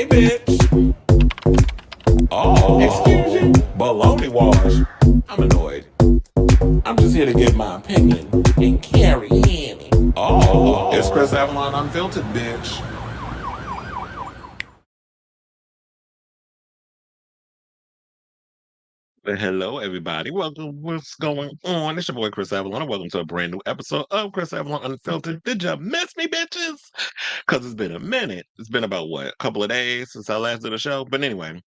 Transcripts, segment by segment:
bitch. Oh, excuse you. Baloney wash. I'm annoyed. I'm just here to give my opinion and carry in. Oh, it's Chris Avalon Unfiltered, bitch. Hello, everybody. Welcome. What's going on? It's your boy Chris Avalon. And welcome to a brand new episode of Chris Avalon Unfiltered. Did you miss me, bitches? Because it's been a minute. It's been about what, a couple of days since I last did a show. But anyway,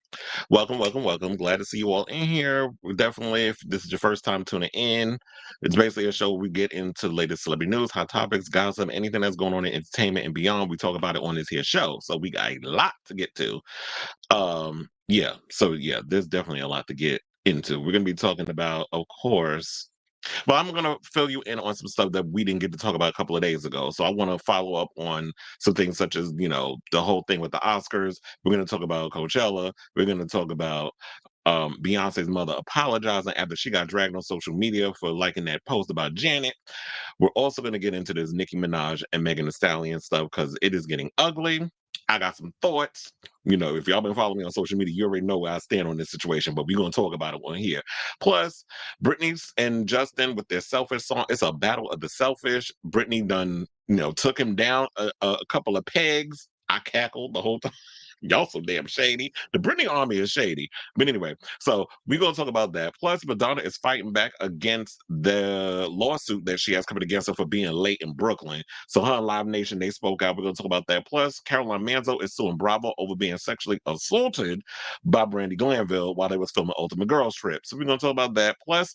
welcome, welcome, welcome. Glad to see you all in here. Definitely, if this is your first time tuning in, it's basically a show where we get into the latest celebrity news, hot topics, gossip, anything that's going on in entertainment and beyond. We talk about it on this here show. So we got a lot to get to. So there's definitely a lot to get into. We're gonna be talking about, of course. Well, I'm gonna fill you in on some stuff that we didn't get to talk about a couple of days ago. So I want to follow up on some things such as, the whole thing with the Oscars. We're gonna talk about Coachella. We're gonna talk about Beyonce's mother apologizing after she got dragged on social media for liking that post about Janet. We're also going to get into this Nicki Minaj and Megan Thee Stallion stuff because it is getting ugly. I got some thoughts. If y'all been following me on social media, you already know where I stand on this situation, but we're going to talk about it on here. Plus, Britney and Justin with their Selfish song. It's a battle of the selfish. Britney done, took him down a couple of pegs. I cackled the whole time. Y'all so damn shady. The Britney army is shady. But anyway, so we're going to talk about that. Plus, Madonna is fighting back against the lawsuit that she has coming against her for being late in Brooklyn. So her and Live Nation, they spoke out. We're going to talk about that. Plus, Caroline Manzo is suing Bravo over being sexually assaulted by Brandi Glanville while they was filming Ultimate Girls Trip. So we're going to talk about that. Plus,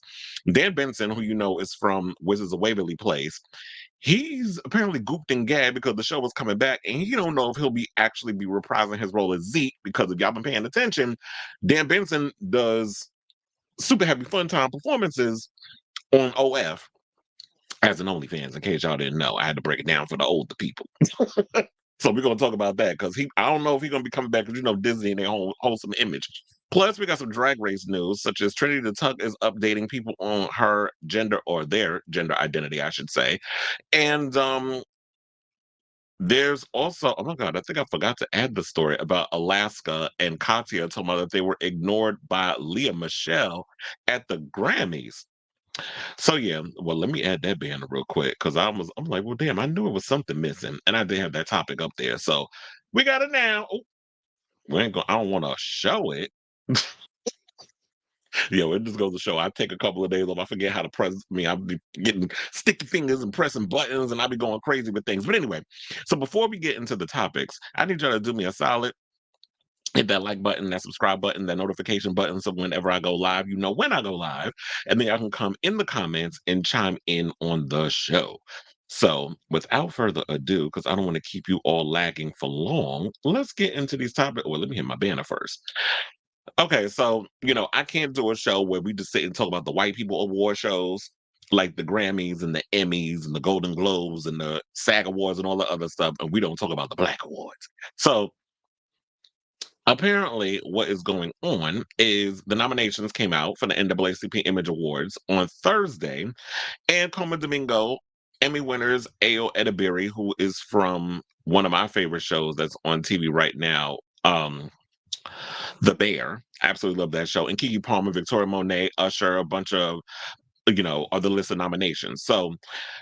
Dan Benson, who you know is from Wizards of Waverly Place, he's apparently gooped and gagged because the show was coming back, and he don't know if he'll be actually be reprising his role as Zeke, because if y'all been paying attention, Dan Benson does super happy fun time performances on OF as an OnlyFans. In case y'all didn't know, I had to break it down for the older people. So we're gonna talk about that because I don't know if he's gonna be coming back because Disney and their own wholesome image. Plus, we got some drag race news, such as Trinity the Tuck is updating people on her gender, or their gender identity, I should say. And there's also, oh my God, I think I forgot to add the story about Alaska and Katya talking about that they were ignored by Leah Michelle at the Grammys. So yeah, well, let me add that banner real quick because I'm like, well, damn, I knew it was something missing, and I did have that topic up there. So we got it now. Oh, we ain't going. I don't want to show it. It just goes to show. I take a couple of days off. I forget how to press. I'll be getting sticky fingers and pressing buttons, and I'll be going crazy with things. But anyway, so before we get into the topics, I need y'all to do me a solid. Hit that like button, that subscribe button, that notification button, so whenever I go live, you know when I go live, and then I can come in the comments and chime in on the show. So, without further ado, because I don't want to keep you all lagging for long, let's get into these topics. Well, let me hit my banner first. Okay, so I can't do a show where we just sit and talk about the white people award shows, like the Grammys and the Emmys and the Golden Globes and the SAG Awards and all the other stuff, and we don't talk about the Black Awards. So apparently, what is going on is the nominations came out for the NAACP Image Awards on Thursday, and Colman Domingo, Emmy winners Ayo Edebiri, who is from one of my favorite shows that's on TV right now, The Bear. I absolutely love that show. And Keke Palmer, Victoria Monet, Usher, a bunch of are the list of nominations. So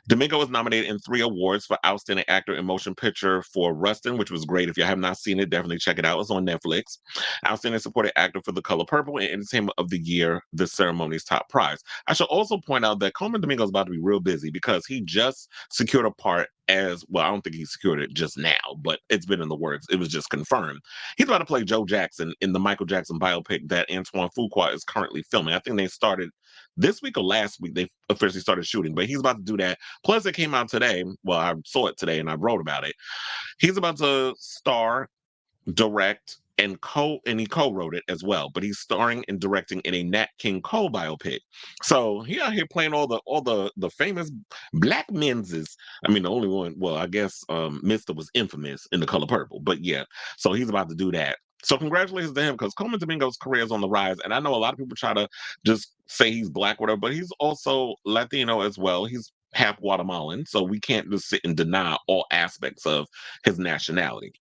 Domingo was nominated in 3 awards for Outstanding Actor in Motion Picture for Rustin, which was great. If you have not seen it, definitely check it out. It's on Netflix. Outstanding Supporting Actor for The Color Purple and Entertainment of the Year, the ceremony's top prize. I should also point out that Colman Domingo is about to be real busy because he just secured a part as, well, I don't think he secured it just now, but it's been in the works. It was just confirmed. He's about to play Joe Jackson in the Michael Jackson biopic that Antoine Fuqua is currently filming. I think they started this week or last week, they officially started shooting, but he's about to do that. Plus, it came out today. Well, I saw it today and I wrote about it. He's about to star, direct, and he co-wrote it as well. But he's starring and directing in a Nat King Cole biopic. So he out here playing all the famous black menses. I mean, the only one, well, I guess Mister was infamous in The Color Purple. But yeah, so he's about to do that. So congratulations to him because Colman Domingo's career is on the rise. And I know a lot of people try to just say he's black, whatever, but he's also Latino as well. He's half Guatemalan, so we can't just sit and deny all aspects of his nationality.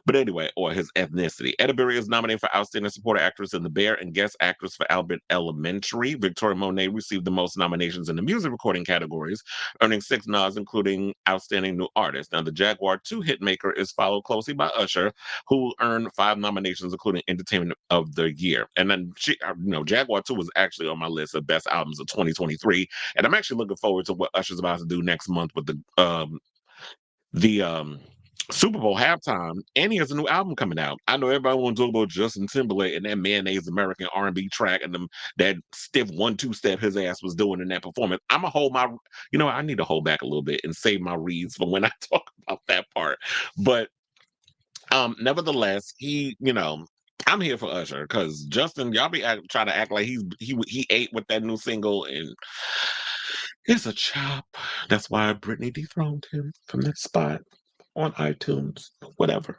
But anyway, or his ethnicity. Edabury is nominated for Outstanding Supporting Actress in The Bear and Guest Actress for Albert Elementary. Victoria Monet received the most nominations in the music recording categories, earning 6 nods, including Outstanding New Artist. Now, the Jaguar 2 hitmaker is followed closely by Usher, who earned 5 nominations, including Entertainment of the Year. And then, Jaguar 2 was actually on my list of best albums of 2023. And I'm actually looking forward to what Usher's about to do next month with the Super Bowl halftime, and he has a new album coming out. I know everybody want to talk about Justin Timberlake and that mayonnaise American R&B track and that stiff 1-2 step his ass was doing in that performance. I'm gonna hold my, I need to hold back a little bit and save my reads for when I talk about that part. But nevertheless, I'm here for Usher because Justin, y'all be trying to act like he ate with that new single, and it's a chop. That's why Britney dethroned him from that spot on iTunes, whatever.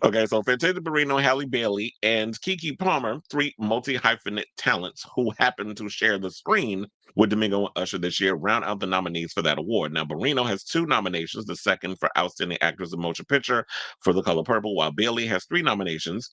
Okay, so Fantasia Barrino, Halle Bailey, and Keke Palmer, 3 multi-hyphenate talents who happen to share the screen with Domingo and Usher this year, round out the nominees for that award. Now, Barrino has 2 nominations, the second for Outstanding Actress in Motion Picture for The Color Purple, while Bailey has 3 nominations,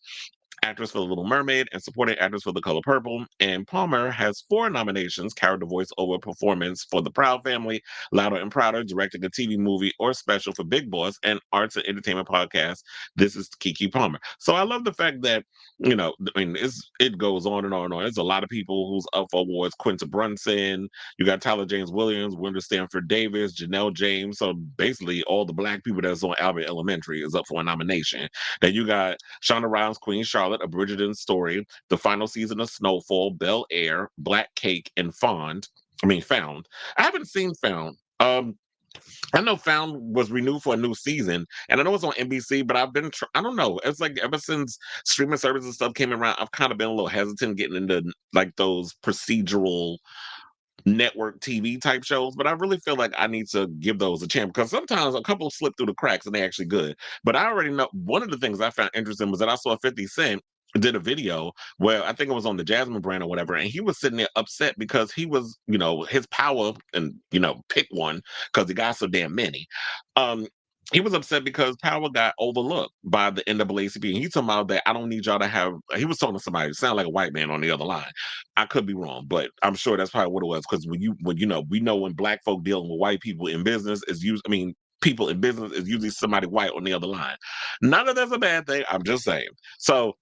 Actress for The Little Mermaid and Supporting Actress for The Color Purple. And Palmer has 4 nominations, carried the voice-over performance for The Proud Family, Louder and Prouder, directing a TV movie or special for Big Boss, and arts and entertainment podcast. This is Keke Palmer. So I love the fact that, it goes on and on and on. There's a lot of people who's up for awards. Quinta Brunson, you got Tyler James Williams, Wendell Stanford Davis, Janelle James. So basically all the black people that's on Albert Elementary is up for a nomination. Then you got Shonda Rhimes, Queen Charlotte, A Bridgerton Story, the final season of Snowfall, Bel Air, Black Cake, and Found. I haven't seen Found. I know Found was renewed for a new season, and I know it's on NBC, but I don't know. It's like ever since streaming services and stuff came around, I've kind of been a little hesitant getting into like those procedural network TV type shows, but I really feel like I need to give those a chance because sometimes a couple slip through the cracks and they're actually good. But I already know one of the things I found interesting was that I saw 50 Cent did a video where I think it was on the Jasmine brand or whatever, and he was sitting there upset because he was, his power and pick one because he got so damn many. Um, he was upset because Power got overlooked by the NAACP. And he's talking about that I don't need y'all to have. He was talking to somebody who sounded like a white man on the other line. I could be wrong, but I'm sure that's probably what it was. Because we know when black folk dealing with white people in business is people in business is usually somebody white on the other line. None of that's a bad thing. I'm just saying. So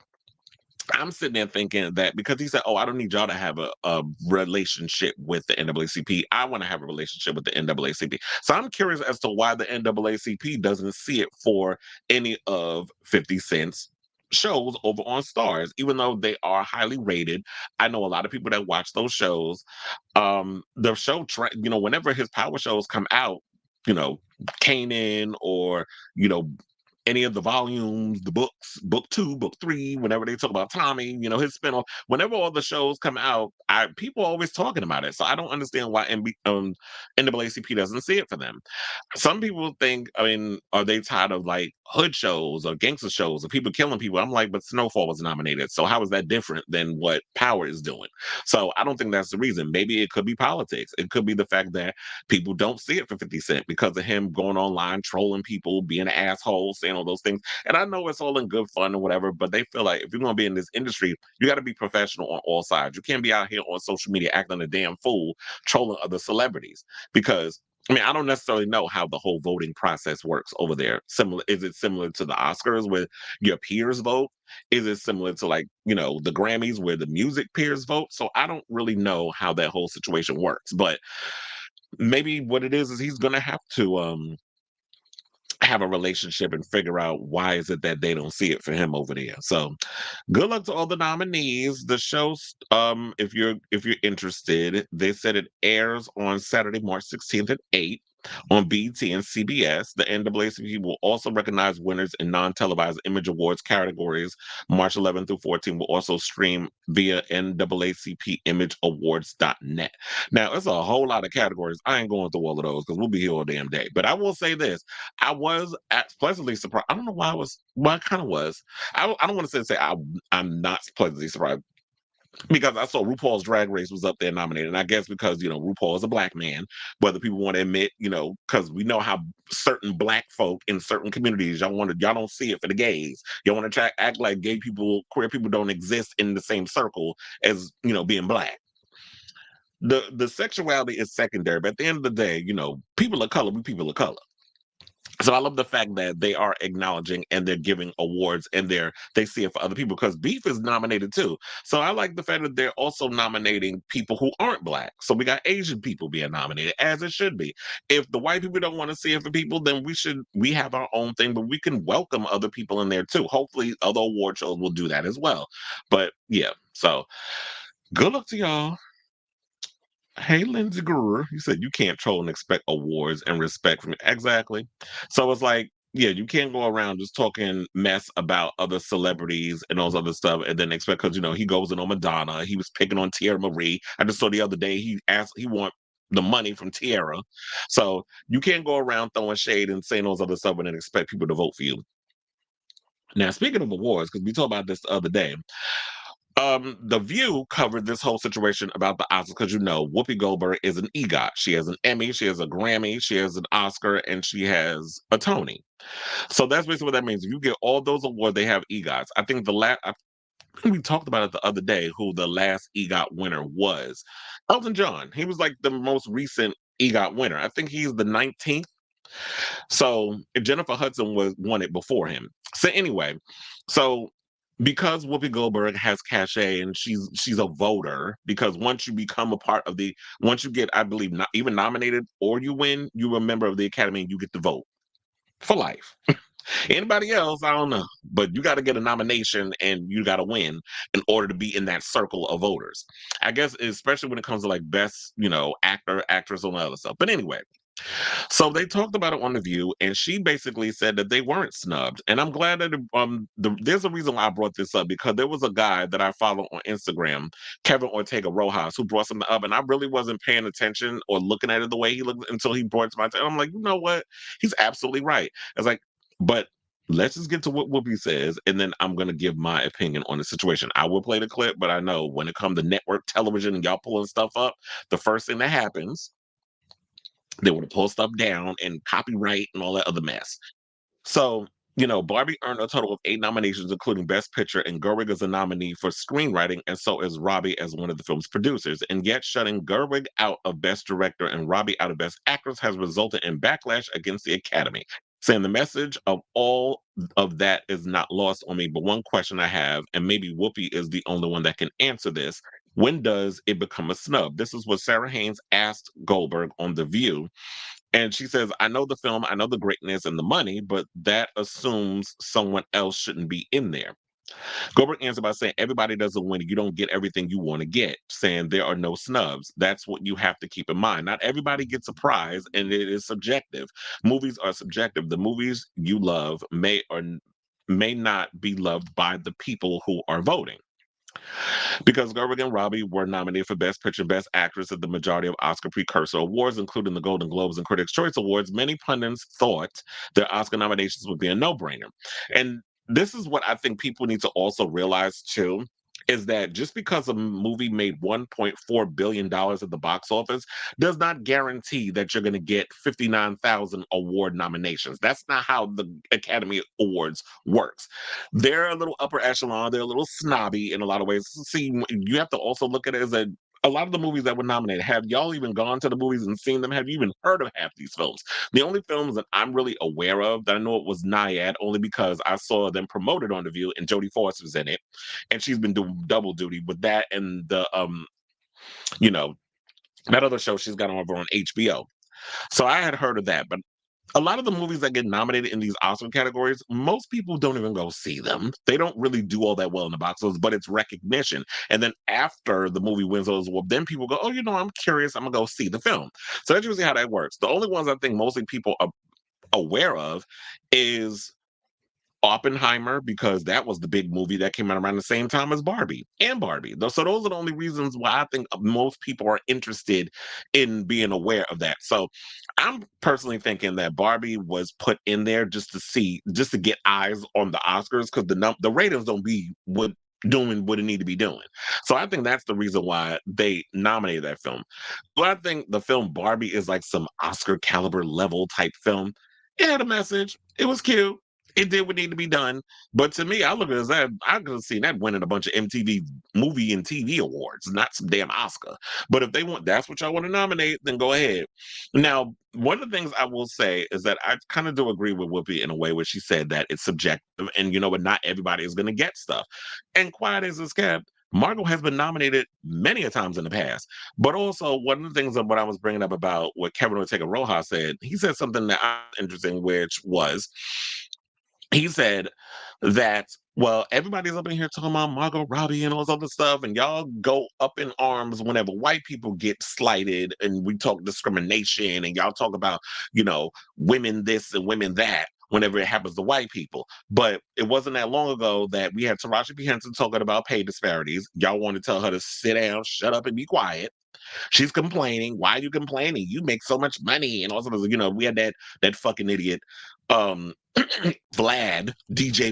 I'm sitting there thinking that because he said, "Oh, I don't need y'all to have a relationship with the NAACP. I want to have a relationship with the NAACP." So I'm curious as to why the NAACP doesn't see it for any of 50 Cent's shows over on Stars, even though they are highly rated. I know a lot of people that watch those shows. The show, whenever his power shows come out, you know, Kanan or you know any of the volumes, the books, book 2, book 3, whenever they talk about Tommy, his spinoff, whenever all the shows come out, people are always talking about it. So I don't understand why NAACP doesn't see it for them. Some people think, are they tired of like hood shows or gangster shows or people killing people? I'm like, but Snowfall was nominated. So how is that different than what Power is doing? So I don't think that's the reason. Maybe it could be politics. It could be the fact that people don't see it for 50 Cent because of him going online, trolling people, being an asshole, saying all those things. And I know it's all in good fun or whatever, but they feel like if you're going to be in this industry, you got to be professional on all sides. You can't be out here on social media acting a damn fool, trolling other celebrities because I don't necessarily know how the whole voting process works over there. Is it similar to the Oscars where your peers vote? Is it similar to the Grammys where the music peers vote? So I don't really know how that whole situation works. But maybe what it is he's gonna have to have a relationship and figure out why is it that they don't see it for him over there. So good luck to all the nominees. The show, if you're interested, they said it airs on Saturday, March 16th at 8 on BT and CBS. The NAACP will also recognize winners in non-televised Image Awards categories. March 11th through 14th will also stream via NAACP Image Awards.net. Now, it's a whole lot of categories. I ain't going through all of those because we'll be here all damn day. But I will say this. I was pleasantly surprised. I don't know why I was. Well, I kind of was. I don't want to say I'm not pleasantly surprised. because I saw RuPaul's Drag Race was up there nominated. And I guess because, RuPaul is a black man, whether people want to admit, because we know how certain black folk in certain communities, y'all don't see it for the gays. Y'all want to act like gay people, queer people don't exist in the same circle as, being black. The sexuality is secondary, but at the end of the day, people of color, we people of color. So I love the fact that they are acknowledging and they're giving awards and they see it for other people because Beef is nominated too. So I like the fact that they're also nominating people who aren't black. So we got Asian people being nominated, as it should be. If the white people don't want to see it for people, then we have our own thing, but we can welcome other people in there too. Hopefully other award shows will do that as well. But yeah, so good luck to y'all. Hey, Lindsay Greer, you said you can't troll and expect awards and respect from exactly. So it's like, yeah, you can't go around just talking mess about other celebrities and all those other stuff, and then expect because he goes in on Madonna. He was picking on Tierra Marie. I just saw the other day he want the money from Tierra. So you can't go around throwing shade and saying all those other stuff and then expect people to vote for you. Now, speaking of awards, because we talked about this the other day, The View covered this whole situation about the Oscars because Whoopi Goldberg is an EGOT. She has an Emmy, she has a Grammy, she has an Oscar, and she has a Tony. So that's basically what that means. If you get all those awards, they have EGOTs. I think we talked about it the other day who the last EGOT winner was. Elton John. He was like the most recent EGOT winner. I think he's the 19th. So Jennifer Hudson won it before him. So anyway, so because Whoopi Goldberg has cachet and she's a voter, because once you become a part of once you get, I believe, not even nominated or you win, you're a member of the Academy and you get to vote for life. Anybody else, I don't know, but you got to get a nomination and you got to win in order to be in that circle of voters. I guess, especially when it comes to like best, actor, actress, and all that other stuff. But anyway, so they talked about it on The View, and she basically said that they weren't snubbed. And I'm glad that there's a reason why I brought this up because there was a guy that I follow on Instagram, Kevin Ortega Rojas, who brought something up, and I really wasn't paying attention or looking at it the way he looked until he brought it to my attention. I'm like, you know what? He's absolutely right. I was like, but let's just get to what Whoopi says, and then I'm going to give my opinion on the situation. I will play the clip, but I know when it comes to network television and y'all pulling stuff up, the first thing that happens they want to pull stuff down and copyright and all that other mess. So, Barbie earned a total of 8 nominations, including Best Picture, and Gerwig is a nominee for screenwriting, and so is Robbie as one of the film's producers. And yet, shutting Gerwig out of Best Director and Robbie out of Best Actress has resulted in backlash against the Academy. Saying the message of all of that is not lost on me, but one question I have, and maybe Whoopi is the only one that can answer this: when does it become a snub? This is what Sarah Haynes asked Goldberg on The View. And she says, I know the film, I know the greatness and the money, but that assumes someone else shouldn't be in there. Goldberg answered by saying, everybody doesn't win. You don't get everything you want to get, saying there are no snubs. That's what you have to keep in mind. Not everybody gets a prize, and it is subjective. Movies are subjective. The movies you love may or may not be loved by the people who are voting. Because Gerwig and Robbie were nominated for Best Picture and Best Actress at the majority of Oscar precursor awards, including the Golden Globes and Critics' Choice Awards, many pundits thought their Oscar nominations would be a no-brainer. And this is what I think people need to also realize too, is that just because a movie made $1.4 billion at the box office does not guarantee that you're going to get 59,000 award nominations. That's not how the Academy Awards works. They're a little upper echelon. They're a little snobby in a lot of ways. See, you have to also look at it as a lot of the movies that were nominated, have y'all even gone to the movies and seen them? Have you even heard of half these films? The only films that I'm really aware of that I know it was Naiad only because I saw them promoted on The View and Jodie Foster's in it. And she's been doing double duty with that and you know, that other show she's got over on HBO. So I had heard of that, but a lot of the movies that get nominated in these Oscar categories, most people don't even go see them. They don't really do all that well in the box office, but it's recognition. And then after the movie wins those awards, then people go, oh, I'm curious. I'm going to go see the film. So that's usually how that works. The only ones I think mostly people are aware of is Oppenheimer, because that was the big movie that came out around the same time as Barbie and Barbie. So those are the only reasons why I think most people are interested in being aware of that. So I'm personally thinking that Barbie was put in there just to get eyes on the Oscars because the ratings don't be what doing what it need to be doing. So I think that's the reason why they nominated that film. Do I think the film Barbie is like some Oscar caliber level type film? It had a message. It was cute. It did what needed to be done. But to me, I look at it as that I could have seen that winning a bunch of MTV movie and TV awards, not some damn Oscar. But if they want, that's what y'all want to nominate, then go ahead. Now, one of the things I will say is that I kind of do agree with Whoopi in a way where she said that it's subjective, and you know what, not everybody is going to get stuff. And quiet as it's kept, Margot has been nominated many a times in the past. But also, one of the things of what I was bringing up about what Kevin Ortega Rojas said, he said something that I interesting, which was he said that, well, everybody's up in here talking about Margot Robbie and all this other stuff, and y'all go up in arms whenever white people get slighted, and we talk discrimination, and y'all talk about, women this and women that whenever it happens to white people. But it wasn't that long ago that we had Taraji P. Henson talking about pay disparities. Y'all want to tell her to sit down, shut up, and be quiet. She's complaining. Why are you complaining? You make so much money. And also, we had that fucking idiot, DJ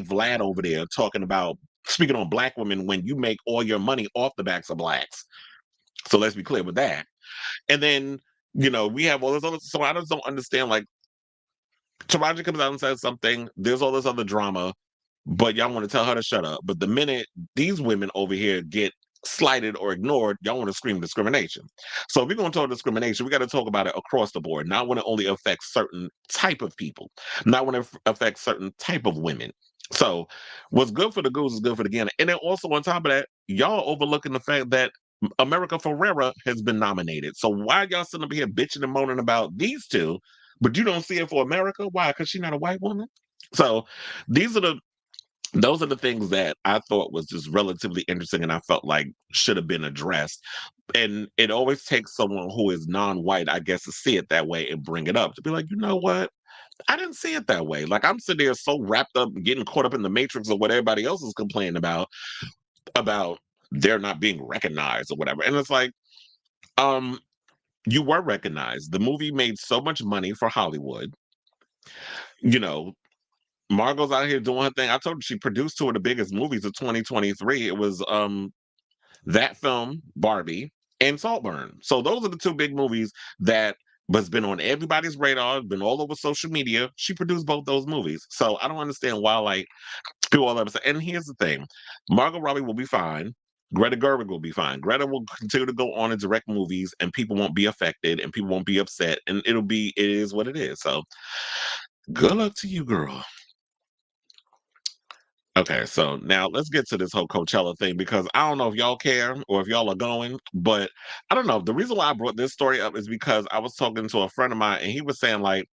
Vlad over there talking about speaking on black women when you make all your money off the backs of blacks. So let's be clear with that. And then, we have all this other, so I just don't understand, like, Taraji comes out and says something, there's all this other drama, but y'all want to tell her to shut up. But the minute these women over here get slighted or ignored, y'all want to scream discrimination. So if we're going to talk discrimination, we got to talk about it across the board, not when it only affects certain type of people, not when it affects certain type of women. So what's good for the goose is good for the gander. And then also on top of that, y'all overlooking the fact that America Ferrera has been nominated. So why y'all sitting up here bitching and moaning about these two, but you don't see it for America? Why? Because she's not a white woman? So those are the things that I thought was just relatively interesting and I felt like should have been addressed. And it always takes someone who is non-white, I guess, to see it that way and bring it up to be like, you know what? I didn't see it that way. Like I'm sitting there so wrapped up, getting caught up in the matrix of what everybody else is complaining about they're not being recognized or whatever. And it's like, um, you were recognized. The movie made so much money for Hollywood. You know, Margot's out here doing her thing. I told you she produced two of the biggest movies of 2023. It was that film, Barbie, and Saltburn. So those are the two big movies that has been on everybody's radar, been all over social media. She produced both those movies. So I don't understand why like people all upset. And here's the thing. Margot Robbie will be fine. Greta Gerwig will be fine. Greta will continue to go on and direct movies and people won't be affected and people won't be upset. And it is what it is. So good luck to you, girl. Okay, so now let's get to this whole Coachella thing because I don't know if y'all care or if y'all are going, but I don't know. The reason why I brought this story up is because I was talking to a friend of mine and he was saying, like,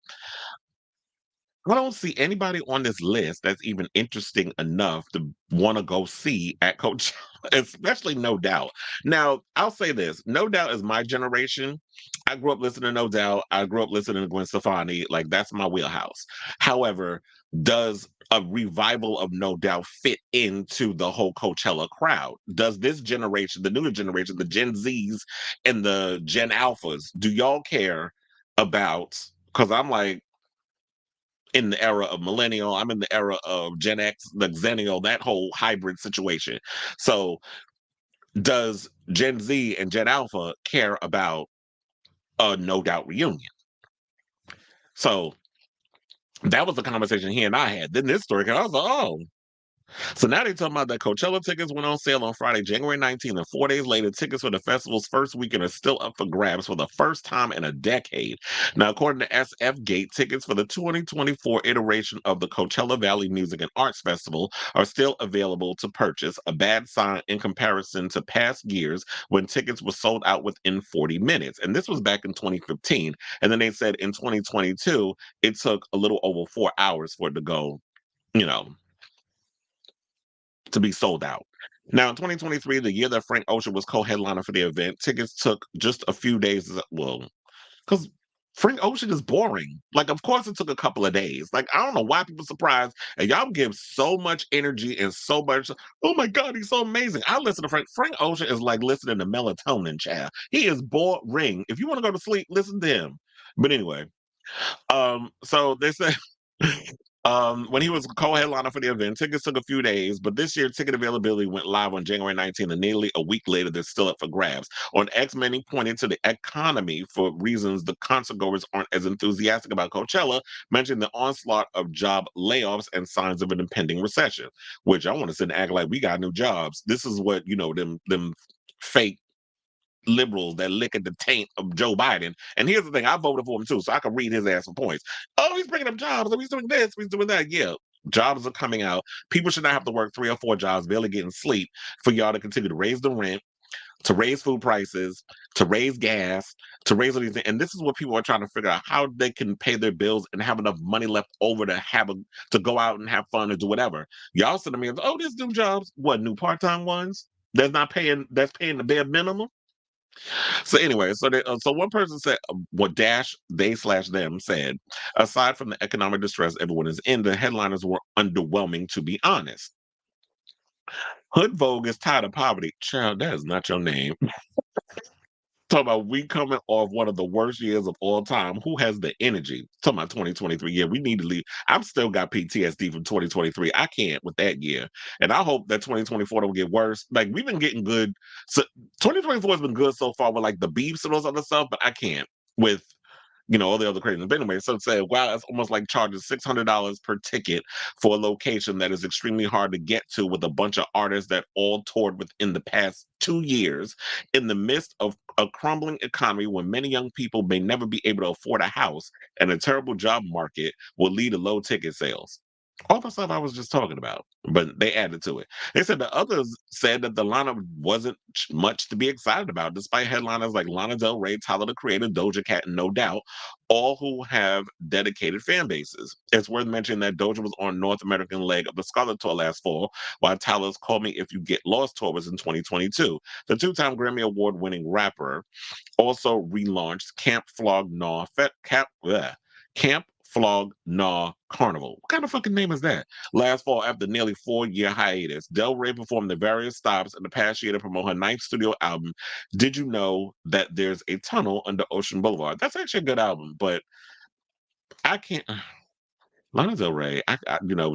I don't see anybody on this list that's even interesting enough to want to go see at Coachella, especially No Doubt. Now, I'll say this No Doubt is my generation. I grew up listening to No Doubt. I grew up listening to Gwen Stefani. Like, that's my wheelhouse. However, does a revival of No Doubt fit into the whole Coachella crowd? Does this generation, the newer generation, the Gen Zs and the Gen Alphas, do y'all care about? Because I'm like, in the era of millennial. I'm in the era of Gen X, the Xennial, that whole hybrid situation. So does Gen Z and Gen Alpha care about a No Doubt reunion? So that was the conversation he and I had. Then this story, cause I was like, oh, so now they're talking about that Coachella tickets went on sale on Friday, January 19th, and 4 days later, tickets for the festival's first weekend are still up for grabs for the first time in a decade. Now, according to SF Gate, tickets for the 2024 iteration of the Coachella Valley Music and Arts Festival are still available to purchase, a bad sign in comparison to past years when tickets were sold out within 40 minutes. And this was back in 2015. And then they said in 2022, it took a little over 4 hours for it to go, you know, to be sold out. Now, in 2023, the year that Frank Ocean was co-headliner for the event, tickets took just a few days. Well, because Frank Ocean is boring. Like, of course, it took a couple of days. Like, I don't know why people surprised. And y'all give so much energy and so much. Oh my God, he's so amazing. I listen to Frank. Frank Ocean is like listening to melatonin, child. He is boring. If you want to go to sleep, listen to him. But anyway, so they said When he was co-headliner for the event, tickets took a few days, but this year ticket availability went live on January 19th, and nearly a week later, they're still up for grabs. On X, many pointed to the economy for reasons the concert goers aren't as enthusiastic about Coachella, mentioning the onslaught of job layoffs and signs of an impending recession. Which I want to sit and act like we got new jobs. This is what them fake liberals that lick at the taint of Joe Biden. And here's the thing, I voted for him too, so I can read his ass for points. Oh, he's bringing up jobs, and he's doing this, he's doing that. Yeah, jobs are coming out. People should not have to work 3 or 4 jobs, barely getting sleep, for y'all to continue to raise the rent, to raise food prices, to raise gas, to raise all these things. And this is what people are trying to figure out, how they can pay their bills and have enough money left over to go out and have fun and do whatever. Y'all said to me, oh, there's new jobs. What, new part-time ones? That's paying the bare minimum. So anyway, so one person said, what dash they slash them said, aside from the economic distress everyone is in, the headliners were underwhelming, to be honest. Hood Vogue is tired of poverty. Child, that is not your name. Talking about we coming off one of the worst years of all time. Who has the energy? Talking about 2023. Yeah, we need to leave. I've still got PTSD from 2023. I can't with that year. And I hope that 2024 don't get worse. Like, we've been getting good. So 2024 has been good so far with like the beefs and those other stuff, but I can't with all the other craziness. But anyway, so say, wow, it's almost like charging $600 per ticket for a location that is extremely hard to get to, with a bunch of artists that all toured within the past 2 years, in the midst of a crumbling economy when many young people may never be able to afford a house, and a terrible job market will lead to low ticket sales. All the stuff I was just talking about, but they added to it. They said the others said that the lineup wasn't much to be excited about, despite headliners like Lana Del Rey, Tyler the Creator, Doja Cat, and No Doubt, all who have dedicated fan bases. It's worth mentioning that Doja was on North American leg of the Scarlet Tour last fall, while Tyler's Call Me If You Get Lost tour was in 2022. The two-time Grammy Award-winning rapper also relaunched Camp Flog Gnaw Carnival. What kind of fucking name is that? Last fall, after nearly 4-year hiatus, Del Rey performed at various stops in the past year to promote her ninth studio album. Did you know that there's a tunnel under Ocean Boulevard? That's actually a good album, but I can't. Lana Del Rey,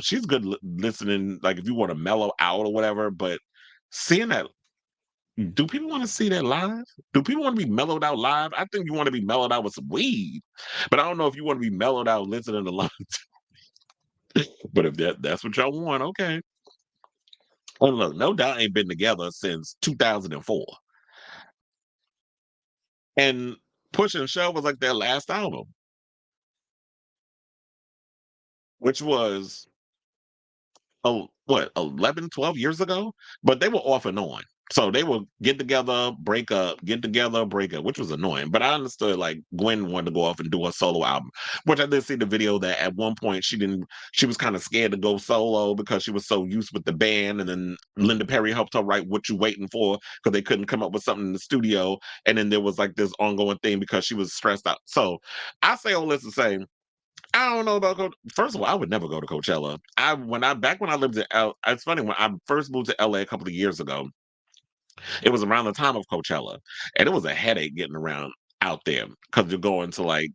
she's good listening. Like, if you want to mellow out or whatever, but seeing that, do people want to see that live? Do people want to be mellowed out live? I think you want to be mellowed out with some weed, but I don't know if you want to be mellowed out listening to live. But if that's what y'all want, okay. Oh, look, No Doubt ain't been together since 2004, and Push and Shove was like their last album, which was, oh, what, 11, 12 years ago? But they were off and on. So they would get together, break up, get together, break up, which was annoying. But I understood, like, Gwen wanted to go off and do a solo album, which I did see the video that at one point she was kind of scared to go solo because she was so used with the band. And then Linda Perry helped her write What You Waiting For, because they couldn't come up with something in the studio. And then there was like this ongoing thing because she was stressed out. So I say all this to say, I don't know about first of all, I would never go to Coachella. Back when I lived in it's funny, when I first moved to LA a couple of years ago, it was around the time of Coachella, and it was a headache getting around out there because you're going to like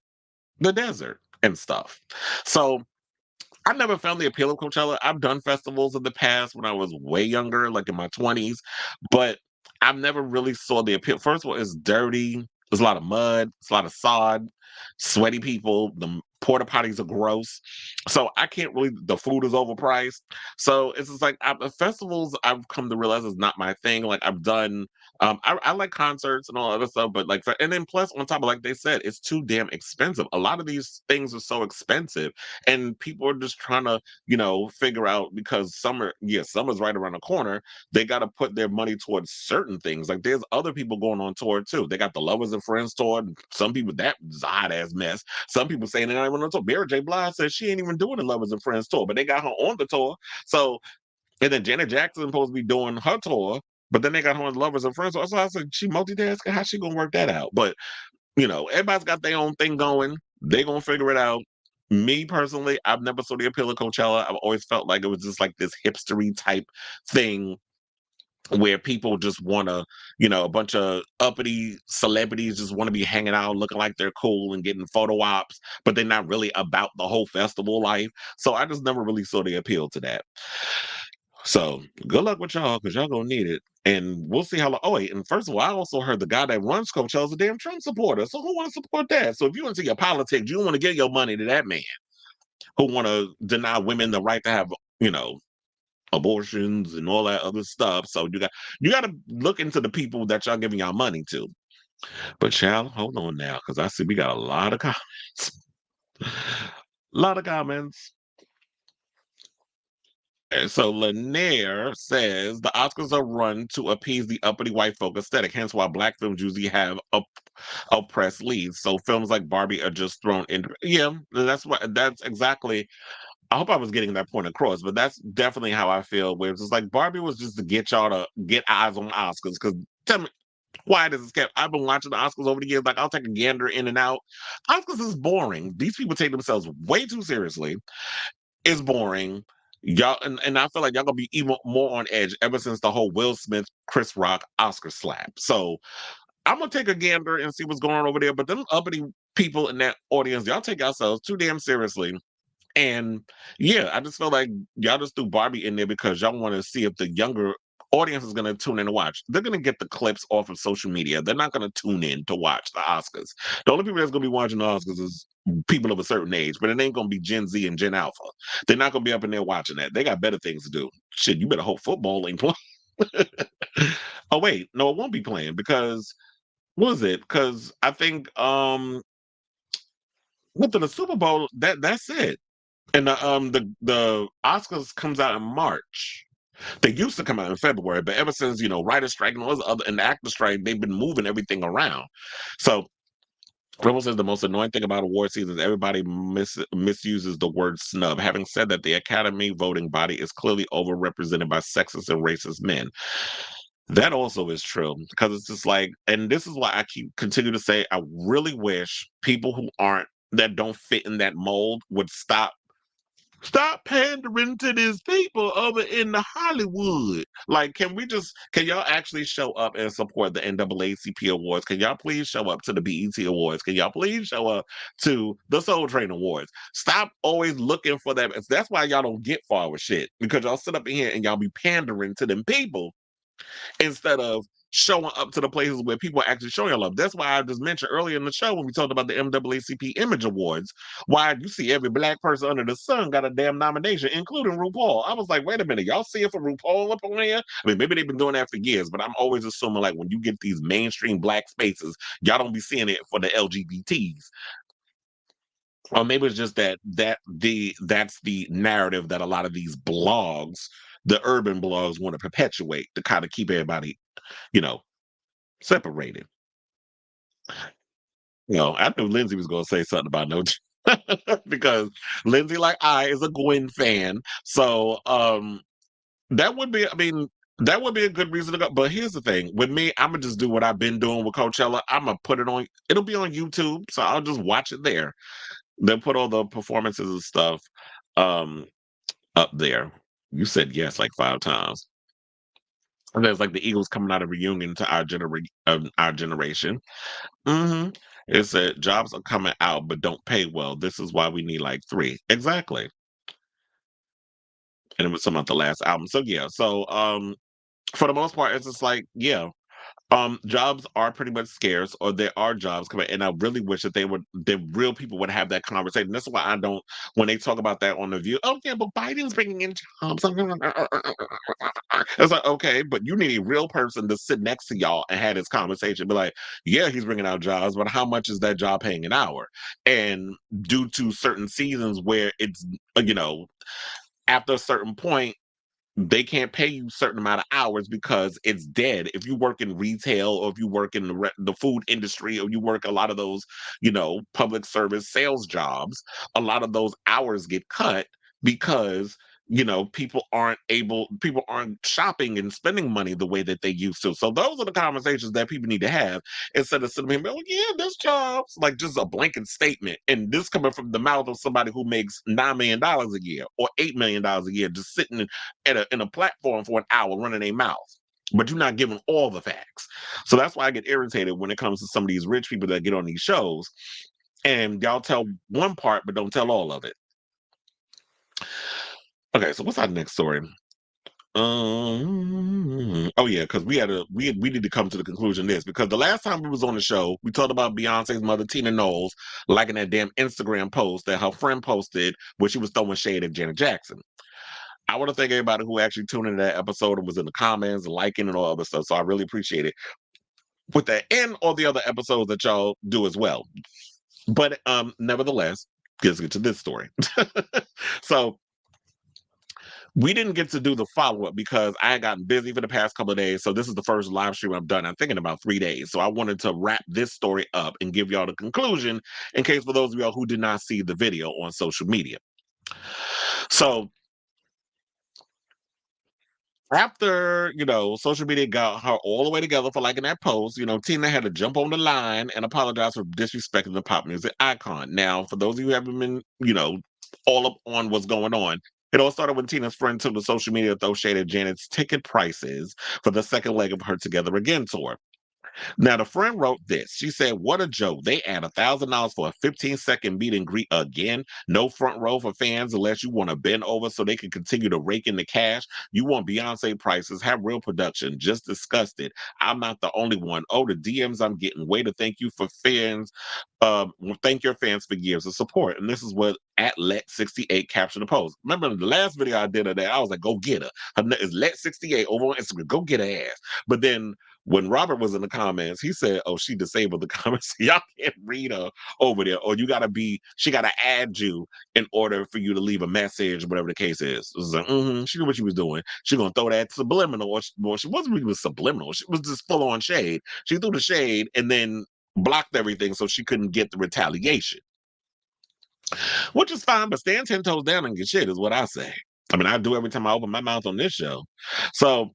the desert and stuff. So I never found the appeal of Coachella. I've done festivals in the past when I was way younger, like in my 20s, but I've never really saw the appeal. First of all, it's dirty. There's a lot of mud. It's a lot of sod, sweaty people. The porta potties are gross. So I can't really. The food is overpriced. So it's just like festivals. I've come to realize is not my thing. Like, I've done. I like concerts and all other stuff, but like, and then plus on top of, like they said, it's too damn expensive. A lot of these things are so expensive, and people are just trying to figure out, because summer's right around the corner. They got to put their money towards certain things. Like, there's other people going on tour too. They got the Lovers and Friends tour. And some people, that is a hot ass mess. Some people saying they're not even on tour. Mary J. Blige says she ain't even doing the Lovers and Friends tour, but they got her on the tour. So, and then Janet Jackson supposed to be doing her tour, but then they got her on Lovers and Friends. So I said, she multitasking. How she gonna work that out? But everybody's got their own thing going. They gonna figure it out. Me personally, I've never saw the appeal of Coachella. I've always felt like it was just like this hipstery type thing where people just want to, a bunch of uppity celebrities just want to be hanging out, looking like they're cool and getting photo ops, but they're not really about the whole festival life. So I just never really saw the appeal to that. So good luck with y'all, because y'all gonna need it. And we'll see how long. Oh, wait, and first of all, I also heard the guy that runs Coachella is a damn Trump supporter. So who want to support that? So if you into your politics, you want to give your money to that man who want to deny women the right to have, you know, abortions and all that other stuff. So you got to look into the people that y'all giving y'all money to. But child, hold on now, because I see we got a lot of comments. A lot of comments. And so Lanier says the Oscars are run to appease the uppity white folk aesthetic, hence why black films usually have oppressed leads. So films like Barbie are just thrown in. Yeah, that's exactly. I hope I was getting that point across, but that's definitely how I feel. Where it's just like Barbie was just to get y'all to get eyes on Oscars. Because tell me, why does it kept? I've been watching the Oscars over the years. Like I'll take a gander in and out. Oscars is boring. These people take themselves way too seriously. It's boring. Y'all and I feel like y'all gonna be even more on edge ever since the whole Will Smith, Chris Rock Oscar slap. So I'm gonna take a gander and see what's going on over there. But them uppity people in that audience, y'all take yourselves too damn seriously. And yeah, I just feel like y'all just threw Barbie in there because y'all want to see if the younger audience is going to tune in to watch. They're going to get the clips off of social media. They're not going to tune in to watch the Oscars. The only people that's going to be watching the Oscars is people of a certain age, but it ain't going to be Gen Z and Gen Alpha. They're not going to be up in there watching that. They got better things to do. Shit, you better hope football ain't playing. Oh wait, no, it won't be playing because what is it? Because I think with the Super Bowl, that's it. And the Oscars comes out in March. They used to come out in February, but ever since writer strike and all this other and the actor strike, they've been moving everything around. So Rebel says the most annoying thing about award season is everybody misuses the word snub. Having said that, the Academy voting body is clearly overrepresented by sexist and racist men. That also is true because it's just like, and this is why I keep continue to say, I really wish people who aren't that don't fit in that mold would stop pandering to these people over in the Hollywood. Like, can y'all actually show up and support the NAACP Awards? Can y'all please show up to the BET Awards? Can y'all please show up to the Soul Train Awards? Stop always looking for that. That's why y'all don't get far with shit, because y'all sit up in here and y'all be pandering to them people instead of showing up to the places where people are actually showing love. That's why I just mentioned earlier in the show when we talked about the NAACP Image Awards, why you see every black person under the sun got a damn nomination, including RuPaul. I was like, wait a minute, y'all see it for RuPaul up on here? I mean, maybe they've been doing that for years, but I'm always assuming like when you get these mainstream black spaces, y'all don't be seeing it for the LGBTs. Or maybe it's just that's the narrative that a lot of these blogs, the urban blogs, want to perpetuate to kind of keep everybody you know, separated. I knew Lindsay was going to say something about no, because Lindsay, like I, is a Gwen fan. So that would be, I mean, that would be a good reason to go. But here's the thing with me, I'm gonna just do what I've been doing with Coachella. I'm gonna put it on. It'll be on YouTube, so I'll just watch it there. They'll put all the performances and stuff um up there. You said yes like 5 times. And there's like the Eagles coming out of reunion to our generation. Hmm. It said jobs are coming out but don't pay well. This is why we need like three. Exactly. And it was some of the last album. So yeah. So for the most part, it's just like, yeah. Jobs are pretty much scarce, or there are jobs coming, and I really wish that the real people would have that conversation. That's why I don't, when they talk about that on the View. Oh yeah, but Biden's bringing in jobs. It's like, okay, but you need a real person to sit next to y'all and have this conversation. Be like, yeah, he's bringing out jobs, but how much is that job paying an hour? And due to certain seasons where it's after a certain point they can't pay you a certain amount of hours because it's dead. If you work in retail, or if you work in the food industry, or you work a lot of those, public service sales jobs, a lot of those hours get cut because people aren't shopping and spending money the way that they used to. So those are the conversations that people need to have instead of sitting here and be like, yeah, this job's like just a blanket statement. And this coming from the mouth of somebody who makes $9 million a year or $8 million a year, just sitting in a platform for an hour running a mouth. but you're not giving all the facts. So that's why I get irritated when it comes to some of these rich people that get on these shows and y'all tell one part but don't tell all of it. Okay, so what's our next story? Oh yeah, because we need to come to the conclusion of this, because the last time we was on the show, we talked about Beyonce's mother, Tina Knowles, liking that damn Instagram post that her friend posted where she was throwing shade at Janet Jackson. I want to thank everybody who actually tuned into that episode and was in the comments and liking and all other stuff. So I really appreciate it. With that and all the other episodes that y'all do as well. But nevertheless, let's get to this story. So we didn't get to do the follow-up because I had gotten busy for the past couple of days. So this is the first live stream I've done, I think, in about 3 days. So I wanted to wrap this story up and give y'all the conclusion in case for those of y'all who did not see the video on social media. So after, social media got her all the way together for liking that post, Tina had to jump on the line and apologize for disrespecting the pop music icon. Now, for those of you who haven't been, all up on what's going on, it all started when Tina's friend took to social media to throw shade at Janet's ticket prices for the second leg of her Together Again tour. Now, the friend wrote this. She said, "What a joke. They add $1,000 for a 15-second meet and greet again. No front row for fans unless you want to bend over so they can continue to rake in the cash. You want Beyonce prices. Have real production. Just disgusted. I'm not the only one. Oh, the DMs I'm getting. Way to thank you for fans. Thank your fans for years of support." And this is what at Let68 captioned the post. Remember the last video I did of that, I was like, go get her. Her name is Let68 over on Instagram. Go get her ass. But then when Robert was in the comments, he said, "Oh, she disabled the comments. Y'all can't read her over there. Or she gotta add you in order for you to leave a message," whatever the case is. It was like, she knew what she was doing. She gonna throw that subliminal, or she wasn't really subliminal. She was just full on shade. She threw the shade and then blocked everything so she couldn't get the retaliation. Which is fine, but stand 10 toes down and get shit is what I say. I mean, I do every time I open my mouth on this show. So,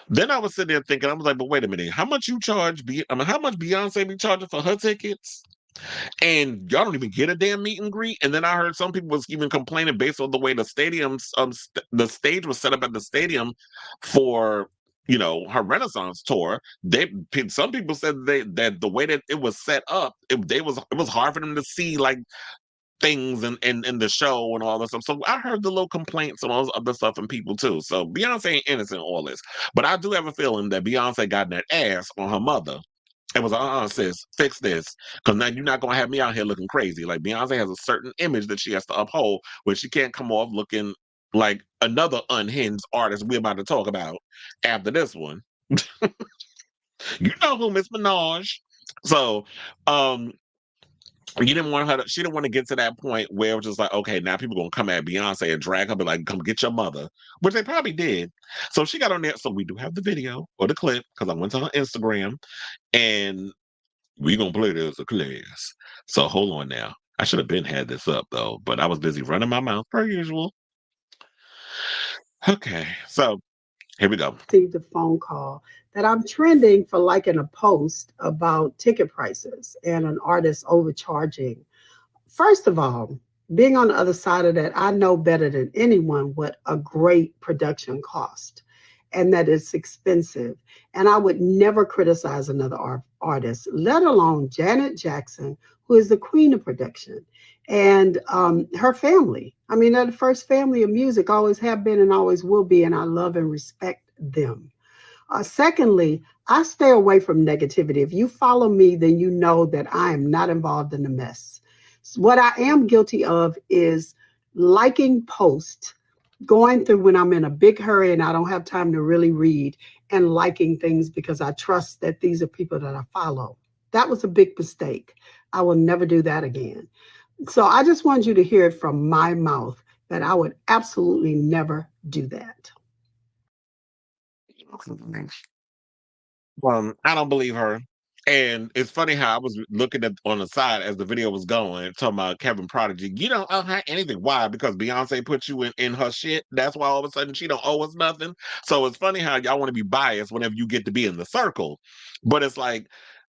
then I was sitting there thinking, I was like, but wait a minute, how much you charge? How much Beyonce be charging for her tickets? And y'all don't even get a damn meet and greet. And then I heard some people was even complaining based on the way the the stage was set up at the stadium for her Renaissance tour. Some people said that the way that it was set up, it was hard for them to see like things and the show and all that stuff. So I heard the little complaints and all this other stuff from people too. So Beyonce ain't innocent in all this. But I do have a feeling that Beyonce got that ass on her mother. It was like, sis, fix this. Because now you're not going to have me out here looking crazy. Like Beyonce has a certain image that she has to uphold where she can't come off looking like another unhinged artist we're about to talk about after this one. You know who, Miss Minaj. So, she didn't want to get to that point where it was just like, okay, now people gonna come at Beyonce and drag her, be like, come get your mother, which they probably did. So she got on there. So we do have the video or the clip because I went to her Instagram and we gonna play this as a class. So hold on now. I should have been had this up though, but I was busy running my mouth per usual. Okay, so here we go. Received a phone call that I'm trending for liking a post about ticket prices and an artist overcharging. First of all, being on the other side of that, I know better than anyone what a great production cost and that it's expensive. And I would never criticize another artist, let alone Janet Jackson, who is the queen of production, and her family. I mean, they're the first family of music, always have been and always will be, and I love and respect them. Secondly, I stay away from negativity. If you follow me, then you know that I am not involved in the mess. What I am guilty of is liking posts, going through when I'm in a big hurry and I don't have time to really read, and liking things because I trust that these are people that I follow. That was a big mistake. I will never do that again. So I just want you to hear it from my mouth that I would absolutely never do that. I don't believe her. And it's funny how I was looking at on the side as the video was going, talking about Kevin Prodigy. You don't owe her anything. Why? Because Beyonce put you in her shit. That's why all of a sudden she don't owe us nothing. So it's funny how y'all want to be biased whenever you get to be in the circle. But it's like,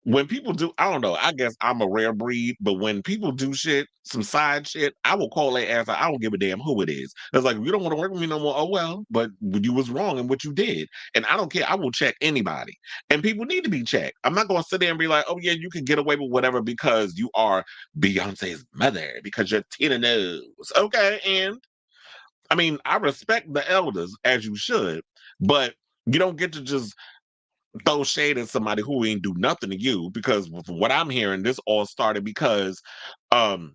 when people do, I don't know, I guess I'm a rare breed, but when people do shit, some side shit, I will call their ass out. I don't give a damn who it is. It's like, if you don't want to work with me no more, oh well, but you was wrong in what you did. And I don't care. I will check anybody. And people need to be checked. I'm not going to sit there and be like, oh yeah, you can get away with whatever because you are Beyonce's mother, because you're Tina Knowles. Okay, and I mean, I respect the elders as you should, but you don't get to just throw shade at somebody who ain't do nothing to you, because from what I'm hearing, this all started because um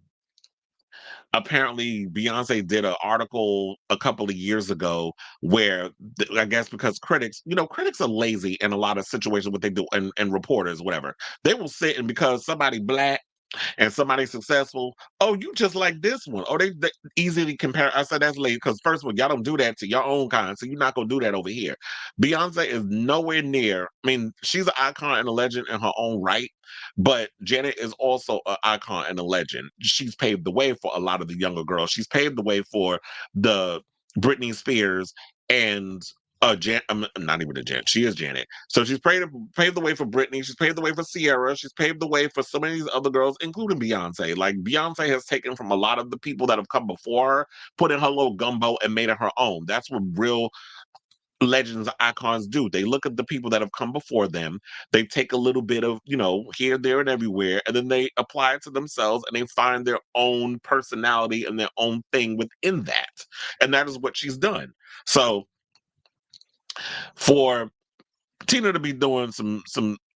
apparently Beyonce did an article a couple of years ago where I guess because critics, critics are lazy in a lot of situations, what they do, and reporters, whatever. They will sit, and because somebody black and somebody successful, oh, you just like this one. Oh, they easily compare. I said that's late because first of all, y'all don't do that to your own kind, so you're not gonna do that over here. Beyonce is nowhere near. I mean, she's an icon and a legend in her own right, but Janet is also an icon and a legend. She's paved the way for a lot of the younger girls. She's paved the way for the Britney Spears and not even a Janet. She is Janet. So she's paved the way for Britney. She's paved the way for Sierra. She's paved the way for so many of these other girls, including Beyonce. Like, Beyonce has taken from a lot of the people that have come before her, put in her little gumbo, and made it her own. That's what real legends, icons do. They look at the people that have come before them. They take a little bit of, here, there, and everywhere, and then they apply it to themselves, and they find their own personality and their own thing within that. And that is what she's done. So for Tina to be doing some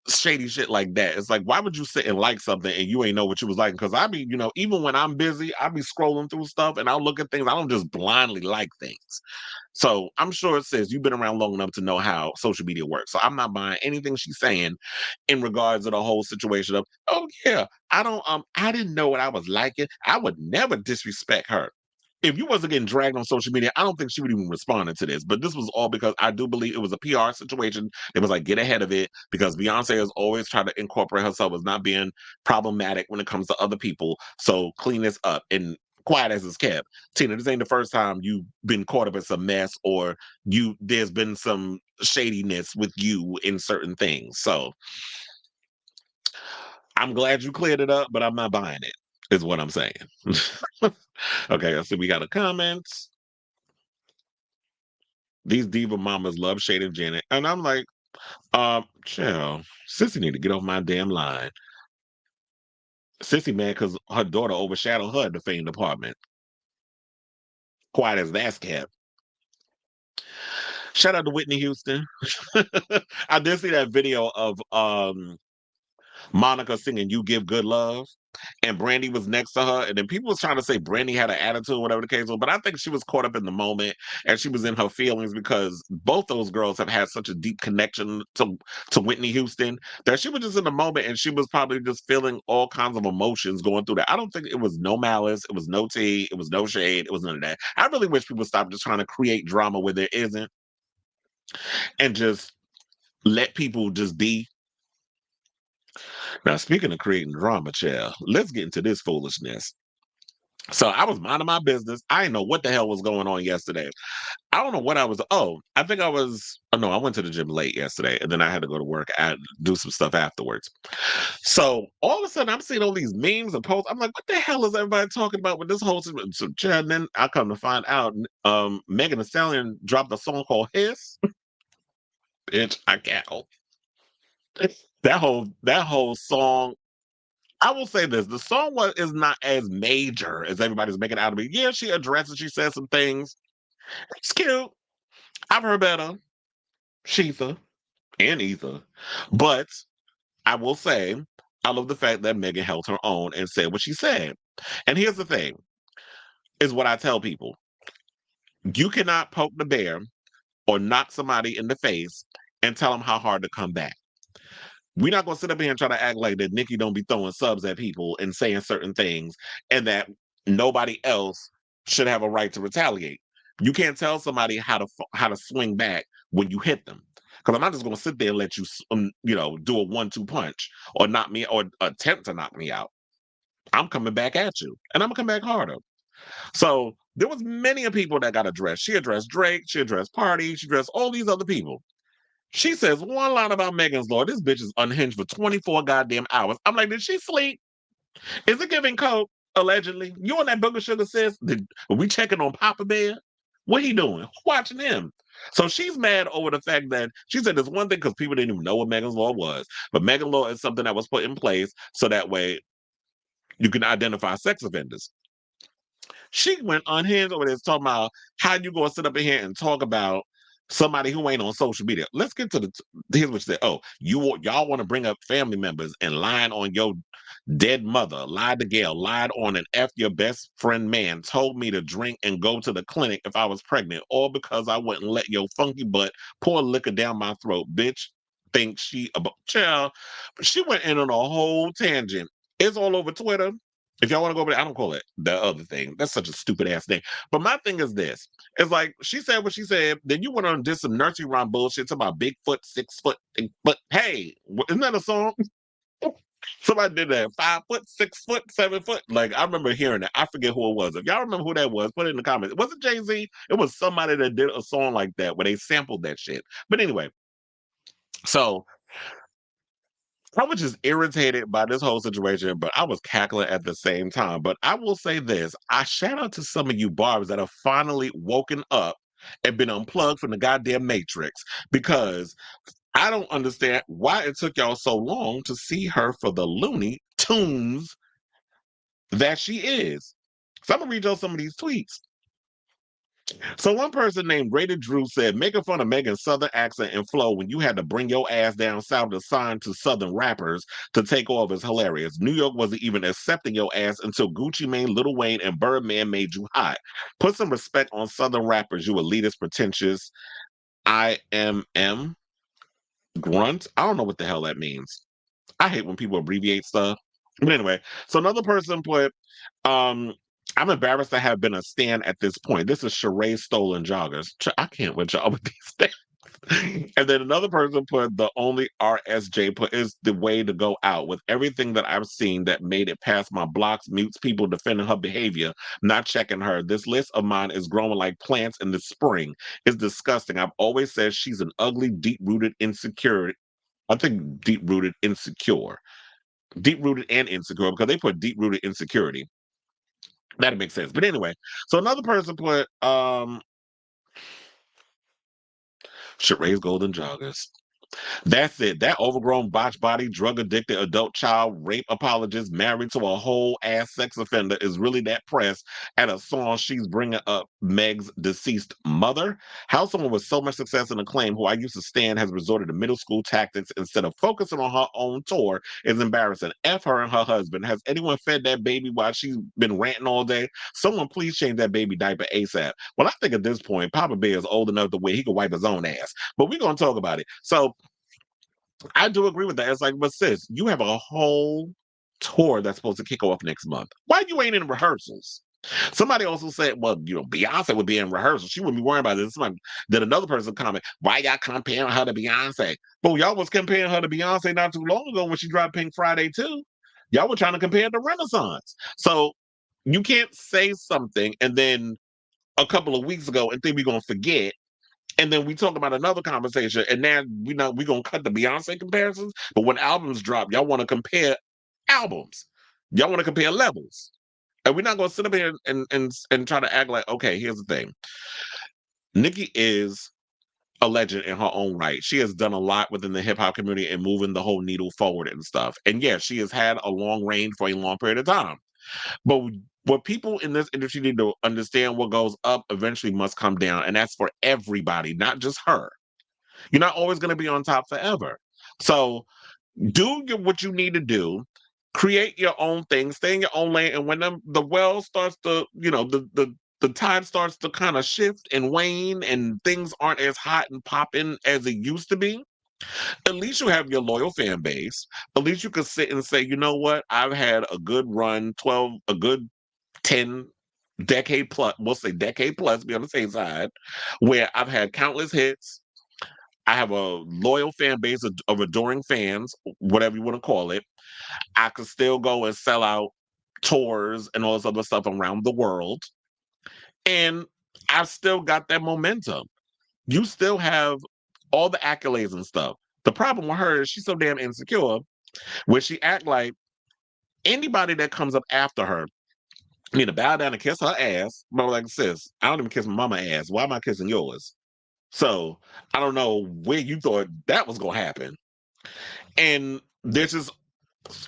shady shit like that, it's like, why would you sit and like something and you ain't know what you was liking? Because I be, even when I'm busy, I be scrolling through stuff and I'll look at things. I don't just blindly like things. So I'm sure it says you've been around long enough to know how social media works. So I'm not buying anything she's saying in regards to the whole situation of, oh yeah, I didn't know what I was liking. I would never disrespect her. If you wasn't getting dragged on social media, I don't think she would even respond to this. But this was all because I do believe it was a PR situation. It was like, get ahead of it, because Beyonce has always tried to incorporate herself as not being problematic when it comes to other people. So clean this up. And quiet as it's kept. Tina, this ain't the first time you've been caught up in some mess, or there's been some shadiness with you in certain things. So I'm glad you cleared it up, but I'm not buying it, is what I'm saying. Okay, I see we got a comment. These diva mamas love Shade and Janet. And I'm like, chill. Sissy need to get off my damn line. Sissy mad because her daughter overshadowed her in the fame department. Quiet as that's kept. Shout out to Whitney Houston. I did see that video of Monica singing "You Give Good Love," and Brandi was next to her, and then people was trying to say Brandi had an attitude, whatever the case was, but I think she was caught up in the moment and she was in her feelings, because both those girls have had such a deep connection to Whitney Houston that she was just in the moment, and she was probably just feeling all kinds of emotions going through that. I don't think it was no malice, it was no tea, it was no shade, it was none of that. I really wish people stop just trying to create drama where there isn't, and just let people just be. Now, speaking of creating drama, child, let's get into this foolishness. So I was minding my business. I didn't know what the hell was going on yesterday. I don't know what I was. Oh, I think I was. Oh no, I went to the gym late yesterday, and then I had to go to work and do some stuff afterwards. So all of a sudden, I'm seeing all these memes and posts. I'm like, what the hell is everybody talking about with this whole? So, child, then I come to find out, Megan Thee Stallion dropped a song called "Hiss." Bitch, I can't. That whole song. I will say this: the song is not as major as everybody's making it out of it. Yeah, she addresses, she says some things. It's cute. I've heard better. Sheetha and Ether. But I will say, I love the fact that Megan held her own and said what she said. And here's the thing: is what I tell people. You cannot poke the bear or knock somebody in the face and tell them how hard to come back. We're not gonna sit up here and try to act like that Nicki don't be throwing subs at people and saying certain things, and that nobody else should have a right to retaliate. You can't tell somebody how to swing back when you hit them. Because I'm not just gonna sit there and let you, do a 1-2 punch or knock me or attempt to knock me out. I'm coming back at you, and I'm gonna come back harder. So there was many of people that got addressed. She addressed Drake, she addressed Party, she addressed all these other people. She says one line about Megan's Law. This bitch is unhinged for 24 goddamn hours. I'm like, did she sleep? Is it giving coke? Allegedly. You on that Booger Sugar sis? Are we checking on Papa Bear? What he doing? Who watching him? So she's mad over the fact that she said there's one thing because people didn't even know what Megan's Law was. But Megan's Law is something that was put in place so that way you can identify sex offenders. She went unhinged over there talking about how you gonna sit up in here and talk about somebody who ain't on social media. Let's get to here's what she said. Oh, y'all want to bring up family members and lying on your dead mother, lied to Gail, lied on an F your best friend man, told me to drink and go to the clinic if I was pregnant, all because I wouldn't let your funky butt pour liquor down my throat. Bitch think she about child. She went in on a whole tangent. It's all over Twitter. If y'all want to go over there, I don't call it the other thing. That's such a stupid ass thing. But my thing is this. It's like she said what she said. Then you went on and did some nursery rhyme bullshit talking about Bigfoot, 6 foot. But hey, isn't that a song? Somebody did that. 5 foot, 6 foot, 7 foot. Like I remember hearing that. I forget who it was. If y'all remember who that was, put it in the comments. Was it Jay-Z? It was somebody that did a song like that where they sampled that shit. But anyway, so I was just irritated by this whole situation, but I was cackling at the same time. But I will say this. I shout out to some of you barbers that have finally woken up and been unplugged from the goddamn matrix because I don't understand why it took y'all so long to see her for the Looney Tunes that she is. So I'm gonna read y'all some of these tweets. So one person named Rated Drew said, making fun of Megan's southern accent and flow when you had to bring your ass down south to sign to southern rappers to take off is hilarious. New York wasn't even accepting your ass until Gucci Mane, Lil Wayne, and Birdman made you hot. Put some respect on southern rappers, you elitist, pretentious IMM grunt. I don't know what the hell that means. I hate when people abbreviate stuff. But anyway, so another person put, I'm embarrassed to have been a stan at this point. This is Sheree Stolen Joggers. I can't with y'all with these things. And then another person put the only RSJ put is the way to go out with everything that I've seen that made it past my blocks, mutes people defending her behavior, not checking her. This list of mine is growing like plants in the spring. It's disgusting. I've always said she's an ugly, deep-rooted insecurity. I think deep-rooted insecure. Deep-rooted and insecure because they put deep-rooted insecurity. That makes sense. But anyway, so another person put Sheree's Golden Joggers. That's it. That overgrown, botched body, drug addicted adult child, rape apologist, married to a whole ass sex offender is really that pressed at a song she's bringing up Meg's deceased mother. How someone with so much success and acclaim, who I used to stand, has resorted to middle school tactics instead of focusing on her own tour is embarrassing. F her and her husband. Has anyone fed that baby while she's been ranting all day? Someone please change that baby diaper ASAP. Well, I think at this point, Papa Bear is old enough to where he can wipe his own ass. But we're going to talk about it. So I do agree with that. It's like, but sis, you have a whole tour that's supposed to kick off next month. Why you ain't in rehearsals? Somebody also said, well, Beyonce would be in rehearsal. She wouldn't be worrying about this. Then another person comment, why y'all comparing her to Beyonce? Well, y'all was comparing her to Beyonce not too long ago when she dropped Pink Friday too. Y'all were trying to compare the Renaissance. So you can't say something and then a couple of weeks ago and think we're going to forget. And then we talk about another conversation, and now we're gonna cut the Beyonce comparisons. But when albums drop, y'all want to compare albums. Y'all want to compare levels. And we're not gonna sit up here and try to act like, okay, here's the thing. Nicki is a legend in her own right. She has done a lot within the hip hop community and moving the whole needle forward and stuff. And yeah, she has had a long reign for a long period of time. But what people in this industry need to understand, what goes up eventually must come down. And that's for everybody, not just her. You're not always going to be on top forever. So do what you need to do. Create your own thing. Stay in your own lane. And when the well starts to, the tide starts to kind of shift and wane and things aren't as hot and popping as it used to be, at least you have your loyal fan base. At least you can sit and say, you know what? I've had a good run, a good 10 decade plus, we'll say decade plus, be on the same side, where I've had countless hits. I have a loyal fan base of adoring fans, whatever you want to call it. I could still go and sell out tours and all this other stuff around the world. And I've still got that momentum. You still have all the accolades and stuff. The problem with her is she's so damn insecure where she act like anybody that comes up after her need to bow down and kiss her ass. But I'm like, sis, I don't even kiss my mama ass. Why am I kissing yours? So I don't know where you thought that was gonna happen. And there's this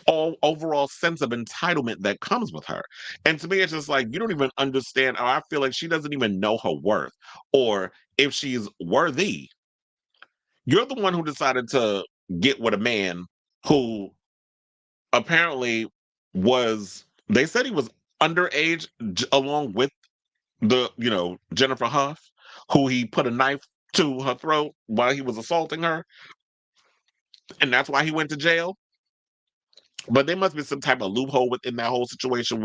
all overall sense of entitlement that comes with her. And to me, it's just like you don't even understand, or I feel like she doesn't even know her worth, or if she's worthy. You're the one who decided to get with a man who apparently was, they said he was underage along with Jennifer Huff, who he put a knife to her throat while he was assaulting her. And that's why he went to jail. But there must be some type of loophole within that whole situation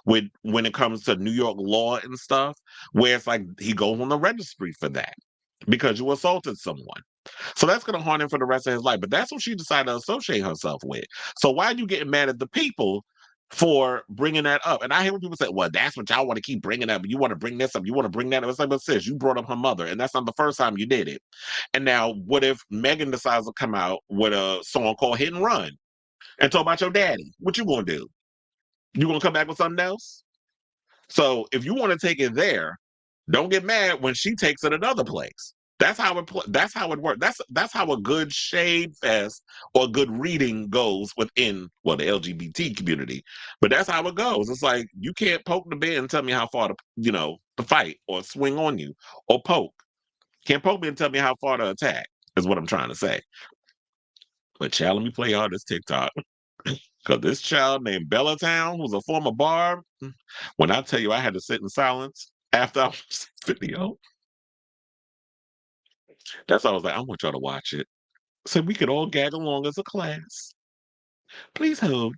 with when it comes to New York law and stuff, where it's like he goes on the registry for that because you assaulted someone. So that's going to haunt him for the rest of his life. But that's what she decided to associate herself with. So why are you getting mad at the people for bringing that up? And I hear when people say, well, that's what y'all want to keep bringing up. You want to bring this up. You want to bring that up. It's like, but sis, you brought up her mother. And that's not the first time you did it. And now what if Megan decides to come out with a song called Hit and Run and talk about your daddy? What you going to do? You going to come back with something else? So if you want to take it there, don't get mad when she takes it another place. That's how it. That's how it works. That's how a good shade fest or good reading goes within the LGBT community. But that's how it goes. It's like you can't poke the bear and tell me how far to fight or swing on you or poke. Can't poke me and tell me how far to attack. Is what I'm trying to say. But child, let me play y'all this TikTok. Because this child named Bella Town, who's a former Barb, when I tell you I had to sit in silence after I watched this video, that's why I was like, I want y'all to watch it so we could all gag along as a class. Please hold.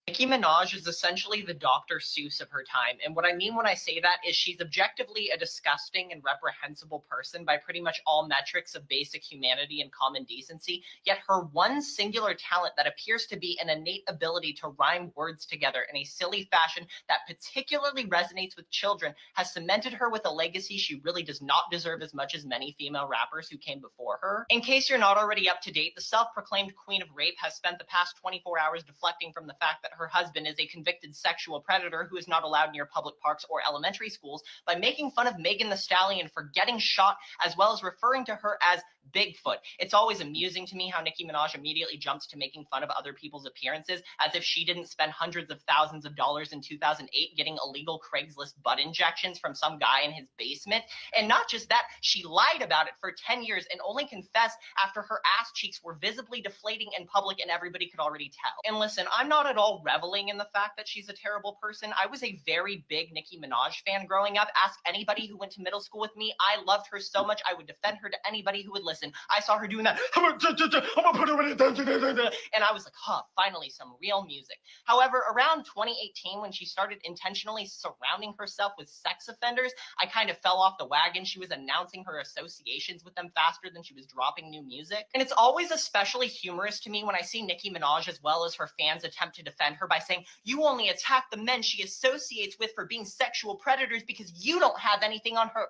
Nicki Minaj is essentially the Dr. Seuss of her time. And what I mean when I say that is she's objectively a disgusting and reprehensible person by pretty much all metrics of basic humanity and common decency. Yet her one singular talent that appears to be an innate ability to rhyme words together in a silly fashion that particularly resonates with children has cemented her with a legacy she really does not deserve as much as many female rappers who came before her. In case you're not already up to date, the self-proclaimed queen of rape has spent the past 24 hours deflecting from the fact that her husband is a convicted sexual predator who is not allowed near public parks or elementary schools by making fun of Megan Thee Stallion for getting shot, as well as referring to her as Bigfoot. It's always amusing to me how Nicki Minaj immediately jumps to making fun of other people's appearances as if she didn't spend hundreds of thousands of dollars in 2008 getting illegal Craigslist butt injections from some guy in his basement. And not just that, she lied about it for 10 years and only confessed after her ass cheeks were visibly deflating in public and everybody could already tell. And listen, I'm not at all reveling in the fact that she's a terrible person. I was a very big Nicki Minaj fan growing up. Ask anybody who went to middle school with me. I loved her so much, I would defend her to anybody who would listen. I saw her doing that. I'm gonna put her in it. And I was like, huh, finally some real music. However, around 2018, when she started intentionally surrounding herself with sex offenders, I kind of fell off the wagon. She was announcing her associations with them faster than she was dropping new music. And it's always especially humorous to me when I see Nicki Minaj as well as her fans attempt to defend her by saying, you only attack the men she associates with for being sexual predators because you don't have anything on her.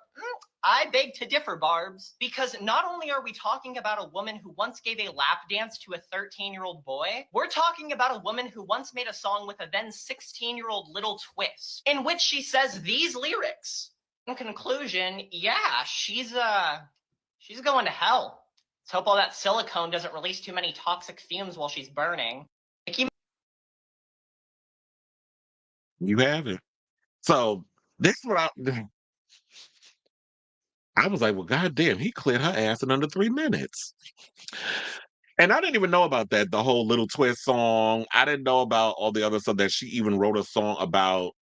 I beg to differ, Barbs, because not only are we talking about a woman who once gave a lap dance to a 13-year-old boy, we're talking about a woman who once made a song with a then 16-year-old Little Twist, in which she says these lyrics. In conclusion, yeah, she's going to hell. Let's hope all that silicone doesn't release too many toxic fumes while she's burning. You have it. So this is what I was like, well, goddamn, he cleared her ass in under 3 minutes. And I didn't even know about that, the whole Little Twist song. I didn't know about all the other stuff that she even wrote a song about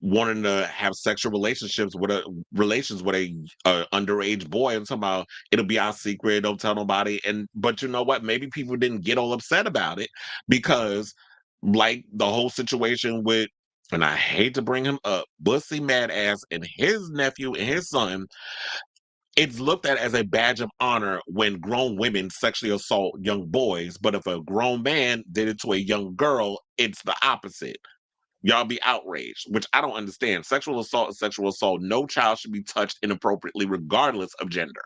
wanting to have sexual relations with a underage boy and talking about it'll be our secret, don't tell nobody. But you know what? Maybe people didn't get all upset about it because like the whole situation with, and I hate to bring him up, Bussy Mad Ass and his nephew and his son, it's looked at as a badge of honor when grown women sexually assault young boys. But if a grown man did it to a young girl, it's the opposite. Y'all be outraged, which I don't understand. Sexual assault is sexual assault. No child should be touched inappropriately, regardless of gender.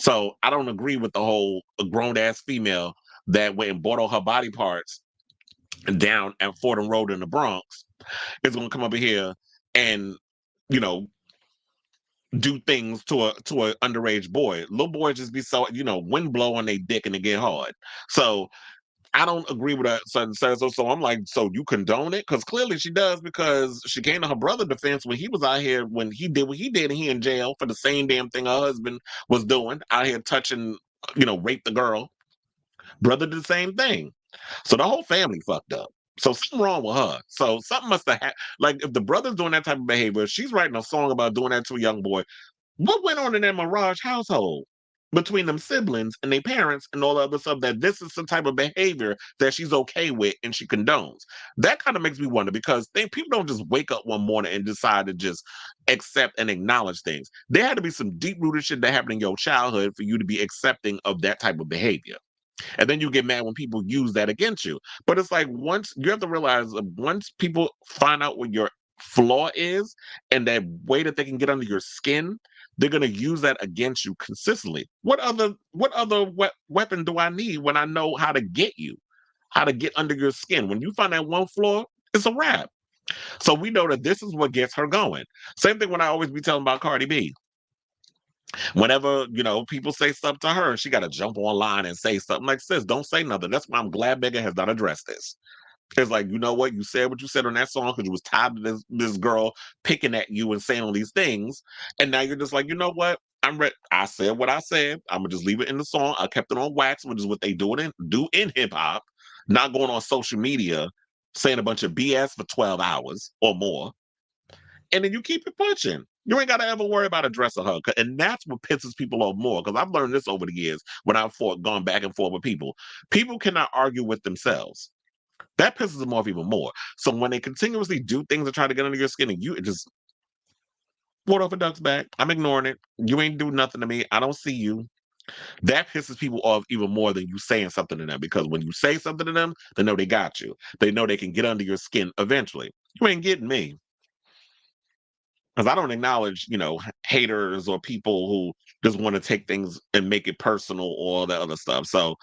So I don't agree with the whole grown ass female that went and bought all her body parts down at Fordham Road in the Bronx is going to come over here and, you know, do things to a underage boy. Little boys just be so, wind blow on their dick and they get hard. So I don't agree with that. So I'm like, so you condone it? Because clearly she does, because she came to her brother defense when he was out here, when he did what he did, and he in jail for the same damn thing her husband was doing, out here touching, raped the girl. Brother did the same thing. So the whole family fucked up. So something wrong with her. So something must have like, if the brother's doing that type of behavior, she's writing a song about doing that to a young boy. What went on in that Mirage household between them siblings and their parents and all the other stuff, that this is some type of behavior that she's okay with and she condones? That kind of makes me wonder, because people don't just wake up one morning and decide to just accept and acknowledge things. There had to be some deep rooted shit that happened in your childhood for you to be accepting of that type of behavior. And then you get mad when people use that against you. But it's like, once you have to realize, once people find out what your flaw is and that way that they can get under your skin, they're going to use that against you consistently. What other weapon do I need when I know how to get you, how to get under your skin? When you find that one flaw, it's a wrap. So we know that this is what gets her going. Same thing when I always be telling about Cardi B. Whenever, people say stuff to her, she got to jump online and say something. Like, sis, don't say nothing. That's why I'm glad Megan has not addressed this. It's like, you know what? You said what you said on that song because you was tired of this girl picking at you and saying all these things. And now you're just like, you know what? I said what I said. I'm going to just leave it in the song. I kept it on wax, which is what they do in hip hop, not going on social media saying a bunch of BS for 12 hours or more. And then you keep it punching. You ain't got to ever worry about addressing her. And that's what pisses people off more, because I've learned this over the years when I've gone back and forth with people. People cannot argue with themselves. That pisses them off even more. So when they continuously do things to try to get under your skin, and it just, water off a duck's back. I'm ignoring it. You ain't do nothing to me. I don't see you. That pisses people off even more than you saying something to them, because when you say something to them, they know they got you. They know they can get under your skin eventually. You ain't getting me. Because I don't acknowledge, haters or people who just want to take things and make it personal or all that other stuff. So,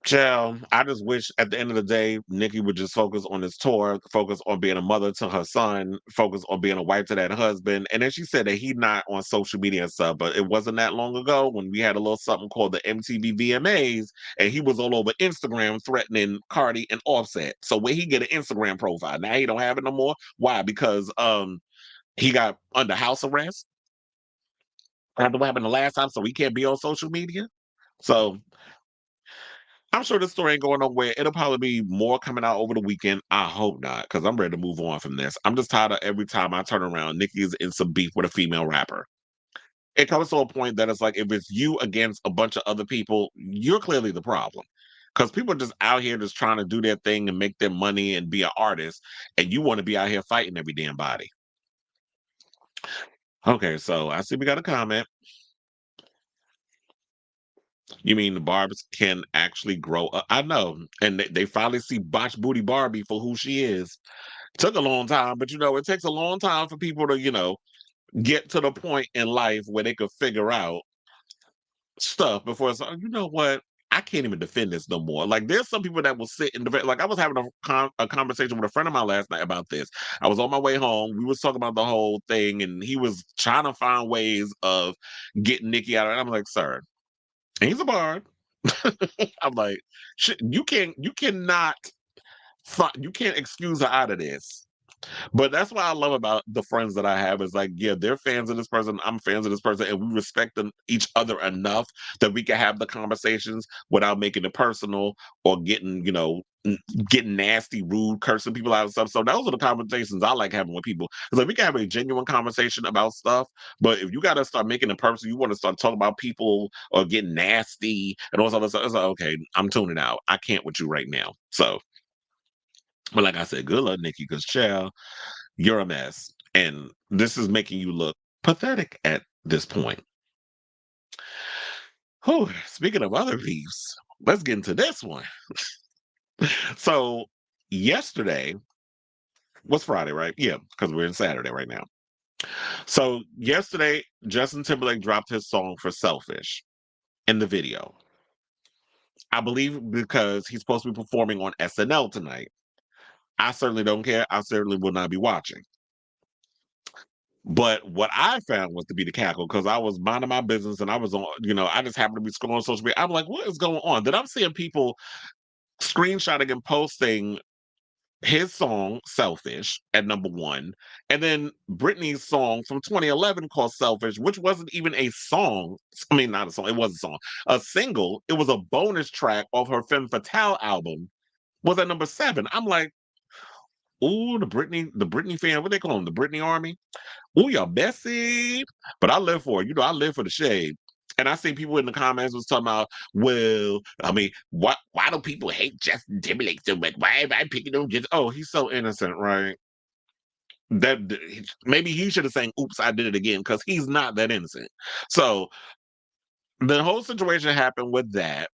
child, I just wish at the end of the day, Nicki would just focus on this tour, focus on being a mother to her son, focus on being a wife to that husband. And then she said that he's not on social media and stuff, but it wasn't that long ago when we had a little something called the MTV VMAs, and he was all over Instagram threatening Cardi and Offset. So where he get an Instagram profile? Now he don't have it no more. Why? Because he got under house arrest after what happened the last time, so he can't be on social media. So I'm sure this story ain't going nowhere. It'll probably be more coming out over the weekend. I hope not, because I'm ready to move on from this. I'm just tired of every time I turn around, Nicki's in some beef with a female rapper. It comes to a point that it's like, if it's you against a bunch of other people, you're clearly the problem. Because people are just out here just trying to do their thing and make their money and be an artist, and you want to be out here fighting every damn body. Okay, so I see we got a comment. You mean the Barbs can actually grow up? I know. And they finally see Botch Booty Barbie for who she is. Took a long time, but it takes a long time for people to, get to the point in life where they could figure out stuff before it's like, you know what? I can't even defend this no more. Like, there's some people that will sit and defend. Like, I was having a conversation with a friend of mine last night about this. I was on my way home. We was talking about the whole thing, and he was trying to find ways of getting Nicki out of it. I'm like, sir, and he's a bard. I'm like, you cannot, you can't excuse her out of this. But that's what I love about the friends that I have, is like, yeah, they're fans of this person, I'm fans of this person, and we respect each other enough that we can have the conversations without making it personal or getting, getting nasty, rude, cursing people out and stuff. So those are the conversations I like having with people. Because like, we can have a genuine conversation about stuff, but if you got to start making it personal, you want to start talking about people or getting nasty and all this other stuff, it's like, okay, I'm tuning out. I can't with you right now. So, but like I said, good luck, Nicki, because child, you're a mess. And this is making you look pathetic at this point. Oh, speaking of other beefs, let's get into this one. So yesterday was Friday, right? Yeah, because we're in Saturday right now. So yesterday, Justin Timberlake dropped his song for Selfish in the video. I believe because he's supposed to be performing on SNL tonight. I certainly don't care. I certainly will not be watching. But what I found was to be the cackle because I was minding my business and I was on, I just happened to be scrolling social media. I'm like, what is going on? Then I'm seeing people screenshotting and posting his song Selfish at number one, and then Britney's song from 2011 called Selfish, which wasn't even a song. I mean, not a song, it was a song, a single. It was a bonus track off her Femme Fatale album, was at number 7. I'm like, ooh, the Britney fan, what they call them? The Britney Army? Ooh, y'all messy. But I live for it. I live for the shade. And I see people in the comments was talking about, well, I mean, why do people hate Justin Timberlake so much? Why am I picking on just he's so innocent, right? That maybe he should have sang oops, I did it again, because he's not that innocent. So the whole situation happened with that.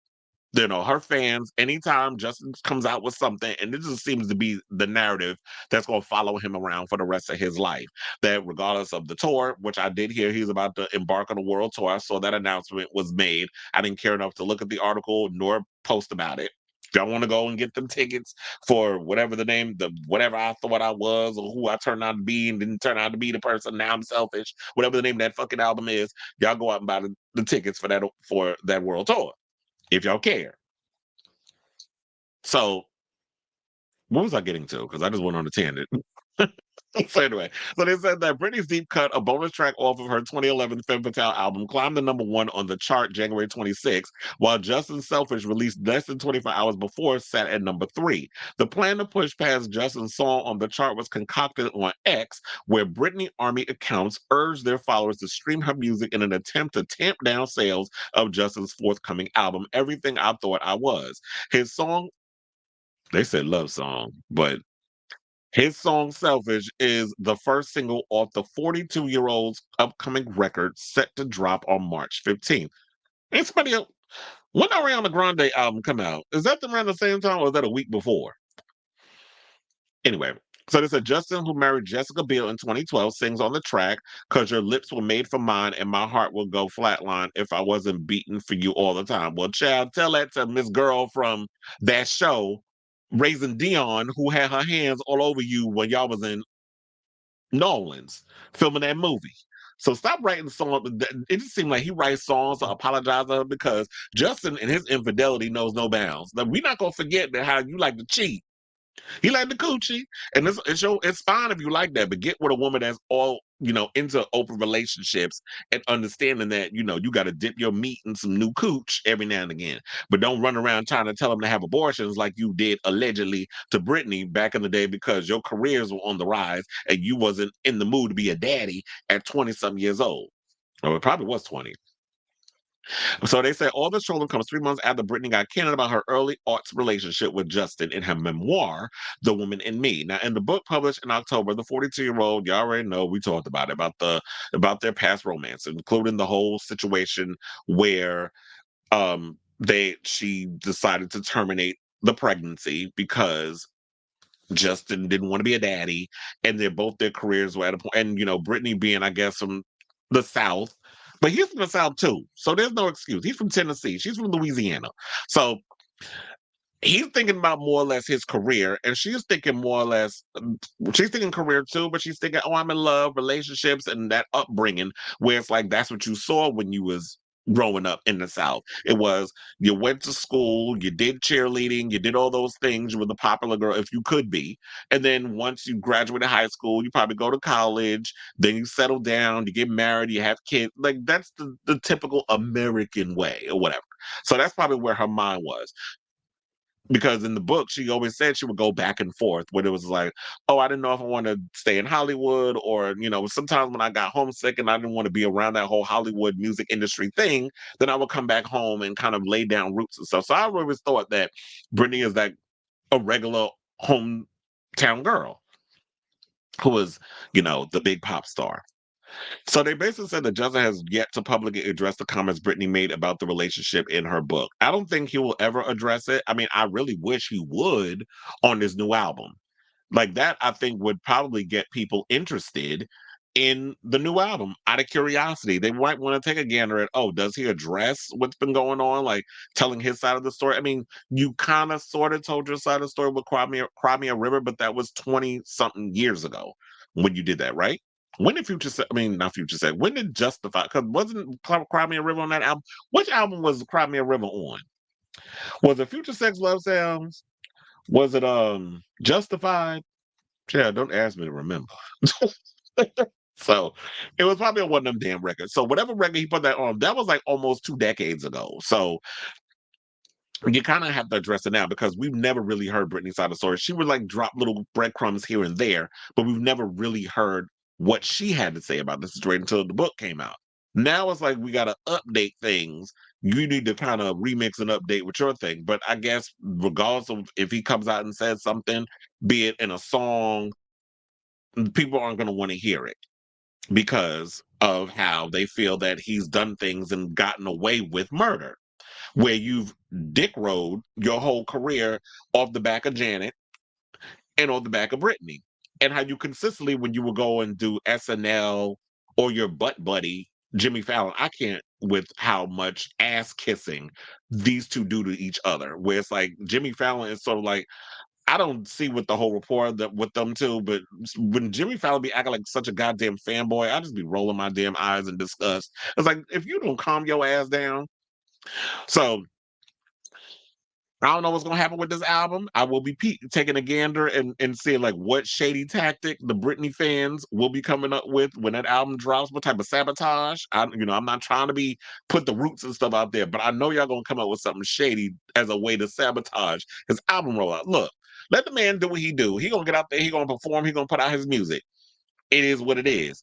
Her fans, anytime Justin comes out with something, and this just seems to be the narrative that's going to follow him around for the rest of his life, that regardless of the tour, which I did hear he's about to embark on a world tour, I saw that announcement was made. I didn't care enough to look at the article nor post about it. If y'all want to go and get them tickets for whatever the name, whatever I thought I was, or who I turned out to be and didn't turn out to be the person, now I'm selfish, whatever the name of that fucking album is, y'all go out and buy the tickets for that world tour if y'all care. So, what was I getting to? Because I just went on a tangent. So anyway, so they said that Britney's Deep Cut, a bonus track off of her 2011 Femme Fatale album, climbed the number 1 on the chart January 26th, while Justin's Selfish, released less than 24 hours before, sat at number 3. The plan to push past Justin's song on the chart was concocted on X, where Britney Army accounts urged their followers to stream her music in an attempt to tamp down sales of Justin's forthcoming album, Everything I Thought I Was. His song, they said love song, but his song Selfish is the first single off the 42-year-old's upcoming record set to drop on March 15th. And somebody else, when did Ariana Grande album come out? Is that around the same time or is that a week before? Anyway, so they said Justin, who married Jessica Biel in 2012, sings on the track, "Cause your lips were made for mine and my heart will go flatline if I wasn't beating for you all the time." Well, child, tell that to Miss Girl from that show, Raising Dion, who had her hands all over you when y'all was in Knowles filming that movie. So stop writing songs. It just seemed like he writes songs to apologize to her because Justin and his infidelity knows no bounds. Now, we're not gonna forget that how you like to cheat. He like the coochie, and it's fine if you like that, but get with a woman that's all into open relationships and understanding that you got to dip your meat in some new cooch every now and again, but don't run around trying to tell them to have abortions like you did allegedly to Britney back in the day because your careers were on the rise and you wasn't in the mood to be a daddy at 20-some years old. Or it probably was 20. So they say all this trolling comes 3 months after Britney got candid about her early aughts relationship with Justin in her memoir, The Woman in Me. Now, in the book published in October, the 42-year-old, y'all already know, we talked about it, about their past romance, including the whole situation where she decided to terminate the pregnancy because Justin didn't want to be a daddy, and their careers were at a point. And Brittany being, I guess, from the South, but he's from the South too, so there's no excuse. He's from Tennessee, she's from Louisiana, so he's thinking about more or less his career, and she's thinking more or less. She's thinking career too, but she's thinking, oh, I'm in love, relationships, and that upbringing, where it's like that's what you saw when you was growing up in the South. It was you went to school, you did cheerleading, you did all those things, you were the popular girl if you could be, and then once you graduated high school, you probably go to college, then you settle down, you get married, you have kids. Like that's the typical American way or whatever. So that's probably where her mind was, because in the book she always said she would go back and forth when it was like, oh, I didn't know if I want to stay in Hollywood, or sometimes when I got homesick and I didn't want to be around that whole Hollywood music industry thing, then I would come back home and kind of lay down roots and stuff. So I always thought that Britney is like a regular hometown girl who is the big pop star. So they basically said that Justin has yet to publicly address the comments Britney made about the relationship in her book. I don't think he will ever address it. I mean, I really wish he would on this new album. Like that, I think would probably get people interested in the new album out of curiosity. They might want to take a gander at, oh, does he address what's been going on, like telling his side of the story? I mean, you kind of sort of told your side of the story with Cry Me a River, but that was 20 something years ago when you did that, right? When did Future say, I mean, not Future said, when did Justify, because wasn't Cry Me a River on that album? Which album was Cry Me a River on? Was it Future Sex Love Sounds? Was it Justified? Yeah, don't ask me to remember. So it was probably on one of them damn records. So whatever record he put that on, that was like almost 2 decades ago. So you kind of have to address it now because we've never really heard Britney's side of the story. She would like drop little breadcrumbs here and there, but we've never really heard what she had to say about this situation until the book came out. Now it's like we got to update things. You need to kind of remix and update with your thing. But I guess regardless of if he comes out and says something, be it in a song, people aren't going to want to hear it because of how they feel that he's done things and gotten away with murder, where you've dick rode your whole career off the back of Janet and on the back of Britney, and how you consistently, when you would go and do SNL or your butt buddy Jimmy Fallon, I can't with how much ass kissing these two do to each other. Where it's like Jimmy Fallon is sort of like, I don't see what the whole rapport that with them two, but when Jimmy Fallon be acting like such a goddamn fanboy, I just be rolling my damn eyes in disgust. It's like, if you don't calm your ass down. So I don't know what's gonna happen with this album. I will be taking a gander and seeing like what shady tactic the Britney fans will be coming up with when that album drops. What type of sabotage? I'm not trying to be put the roots and stuff out there, but I know y'all gonna come up with something shady as a way to sabotage his album rollout. Look, let the man do what he do. He gonna get out there. He gonna perform. He gonna put out his music. It is what it is.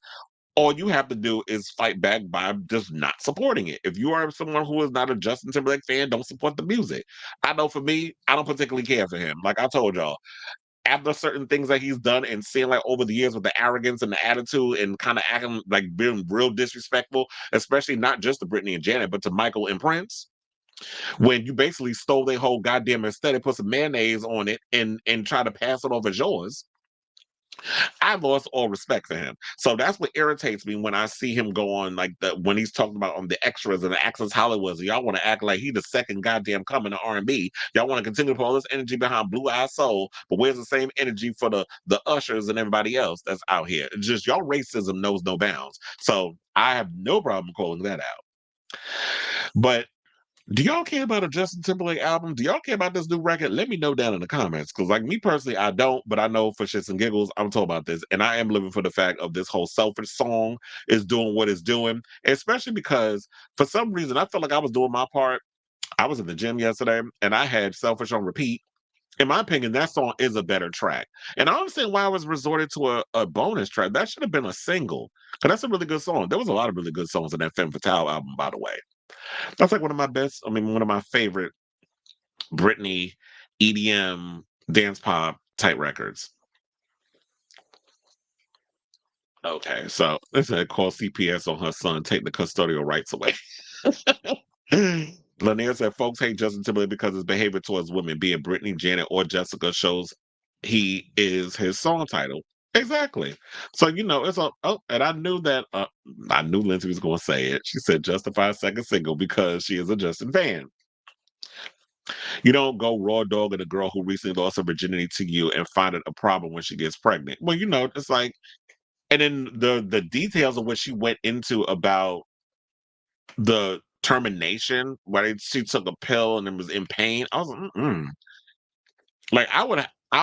All you have to do is fight back by just not supporting it. If you are someone who is not a Justin Timberlake fan, don't support the music. I know for me, I don't particularly care for him. Like I told y'all, after certain things that he's done and seeing like over the years with the arrogance and the attitude and kind of acting like being real disrespectful, especially not just to Britney and Janet, but to Michael and Prince, when you basically stole their whole goddamn aesthetic, put some mayonnaise on it and try to pass it off as yours. I lost all respect for him. So that's what irritates me when I see him go on like when he's talking about on the extras and the Access Hollywood. Y'all want to act like he the second goddamn coming to R&B. Y'all want to continue to put all this energy behind Blue Eye Soul, but where's the same energy for the Ushers and everybody else that's out here? It's just y'all racism knows no bounds. So I have no problem calling that out. But do y'all care about a Justin Timberlake album? Do y'all care about this new record? Let me know down in the comments. Because, like me personally, I don't, but I know for shits and giggles, I'm talking about this. And I am living for the fact of this whole selfish song is doing what it's doing. Especially because for some reason, I felt like I was doing my part. I was in the gym yesterday and I had Selfish on repeat. In my opinion, that song is a better track. And I don't understand why I was resorted to a bonus track. That should have been a single. Because that's a really good song. There was a lot of really good songs in that Femme Fatale album, by the way. That's like one of my favorite Britney EDM dance pop type records. Okay, so it said call CPS on her son, take the custodial rights away. Lanier said folks hate Justin Timberlake because his behavior towards women, be it Britney, Janet, or Jessica, shows he is his song title. Exactly. So it's and I knew that I knew Lindsay was gonna say it. She said justify second single because she is a Justin fan. You don't go raw dog at a girl who recently lost her virginity to you and find it a problem when she gets pregnant. Well, it's like, and then the details of what she went into about the termination, where she took a pill and then was in pain. I was like, mm-mm. Like I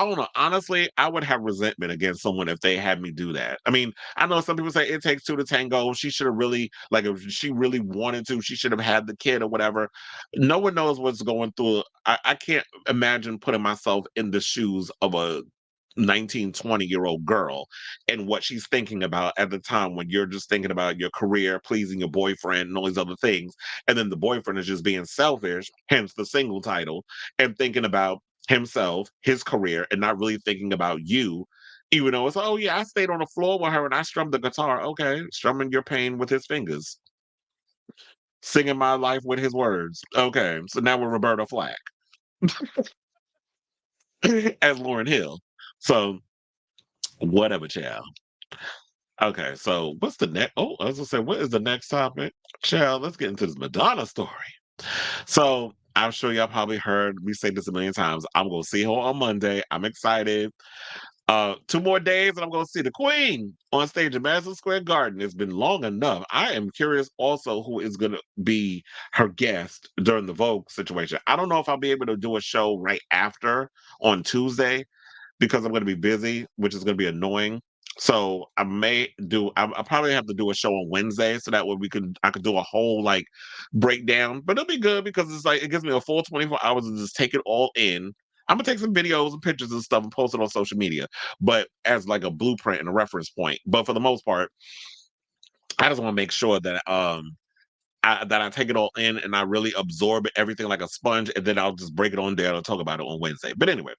don't know. Honestly, I would have resentment against someone if they had me do that. I mean, I know some people say it takes two to tango. She should have really, like, if she really wanted to, she should have had the kid or whatever. No one knows what's going through. I can't imagine putting myself in the shoes of a 19, 20-year-old girl and what she's thinking about at the time when you're just thinking about your career, pleasing your boyfriend, and all these other things. And then the boyfriend is just being selfish, hence the single title, and thinking about himself, his career, and not really thinking about you. Even though it's, oh yeah, I stayed on the floor with her and I strummed the guitar. Okay, strumming your pain with his fingers, singing my life with his words. Okay, so now we're Roberta Flack as Lauren Hill. So whatever, child. Okay, so what's the next? Oh, I was gonna say, what is the next topic? Child, let's get into this Madonna story. So I'm sure y'all probably heard me say this a million times. I'm gonna see her on Monday. I'm excited. 2 more days, and I'm gonna see the Queen on stage at Madison Square Garden. It's been long enough. I am curious also who is gonna be her guest during the Vogue situation. I don't know if I'll be able to do a show right after on Tuesday because I'm going to be busy, which is going to be annoying. So I may do. I probably have to do a show on Wednesday, so that way I could do a whole like breakdown. But it'll be good because it's like it gives me a full 24 hours to just take it all in. I'm gonna take some videos and pictures and stuff and post it on social media, but as like a blueprint and a reference point. But for the most part, I just want to make sure that I take it all in and I really absorb everything like a sponge, and then I'll just break it on down and talk about it on Wednesday. But anyway,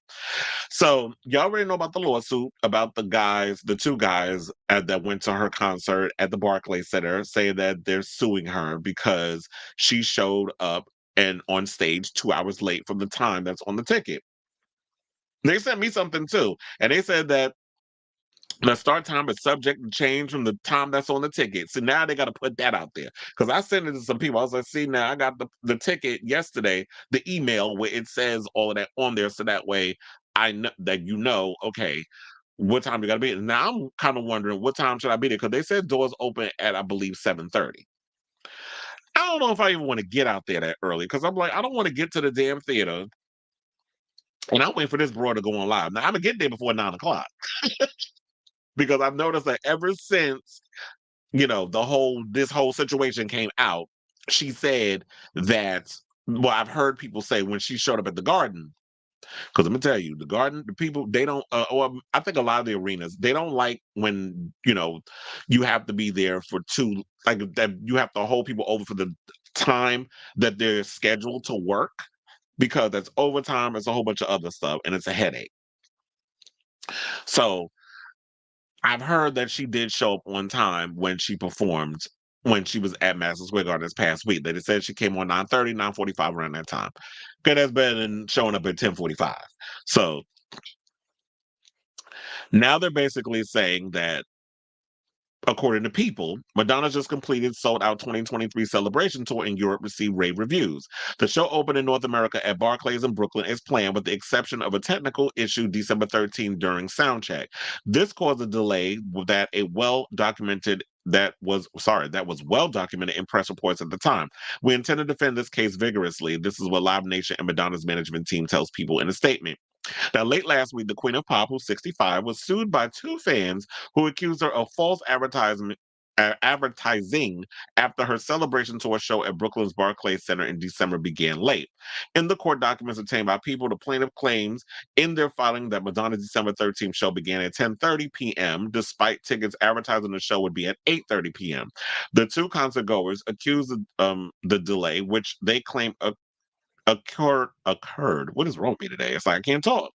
so y'all already know about the lawsuit about the two guys that went to her concert at the Barclays Center, saying that they're suing her because she showed up and on stage 2 hours late from the time that's on the ticket. They sent me something too, and they said that the start time is subject to change from the time that's on the ticket. So now they got to put that out there. Because I sent it to some people. I was like, see, now I got the ticket yesterday, the email where it says all of that on there. So that way I know that okay, what time you got to be. Now I'm kind of wondering what time should I be there? Because they said doors open at, I believe, 7:30. I don't know if I even want to get out there that early because I'm like, I don't want to get to the damn theater and I'm waiting for this broad to go on live. Now I'm going to get there before 9 o'clock because I've noticed that ever since this whole situation came out, she said that, well, I've heard people say when she showed up at the Garden, because I'm gonna tell you, the Garden, the people, they don't, or I think a lot of the arenas, they don't like when, you have to be there for like that, you have to hold people over for the time that they're scheduled to work, because that's overtime, it's a whole bunch of other stuff, and it's a headache. So I've heard that she did show up on time when she performed when she was at Madison Square Garden this past week. They said she came on 9:30, 9:45 around that time. Okay, that's better than showing up at 10:45. So now they're basically saying that, according to People, Madonna just completed sold out 2023 celebration tour in Europe, received rave reviews. The show opened in North America at Barclays in Brooklyn as planned, with the exception of a technical issue December 13 during soundcheck. This caused a delay that was well documented in press reports at the time. We intend to defend this case vigorously. This is what Live Nation and Madonna's management team tells People in a statement. Now, late last week, the Queen of Pop, who's 65, was sued by two fans who accused her of false advertising after her celebration tour show at Brooklyn's Barclays Center in December began late. In the court documents obtained by People, the plaintiff claims in their filing that Madonna's December 13th show began at 10:30 p.m., despite tickets advertising the show would be at 8:30 p.m. The two concert goers accused the delay, which they claim occurred. What is wrong with me today? It's like I can't talk.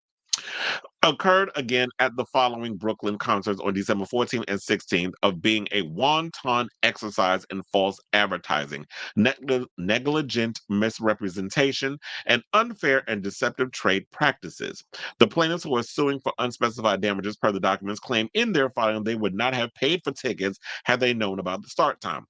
Occurred again at the following Brooklyn concerts on December 14th and 16th, of being a wanton exercise in false advertising, negligent misrepresentation, and unfair and deceptive trade practices. The plaintiffs, who are suing for unspecified damages per the documents, claim in their filing they would not have paid for tickets had they known about the start time.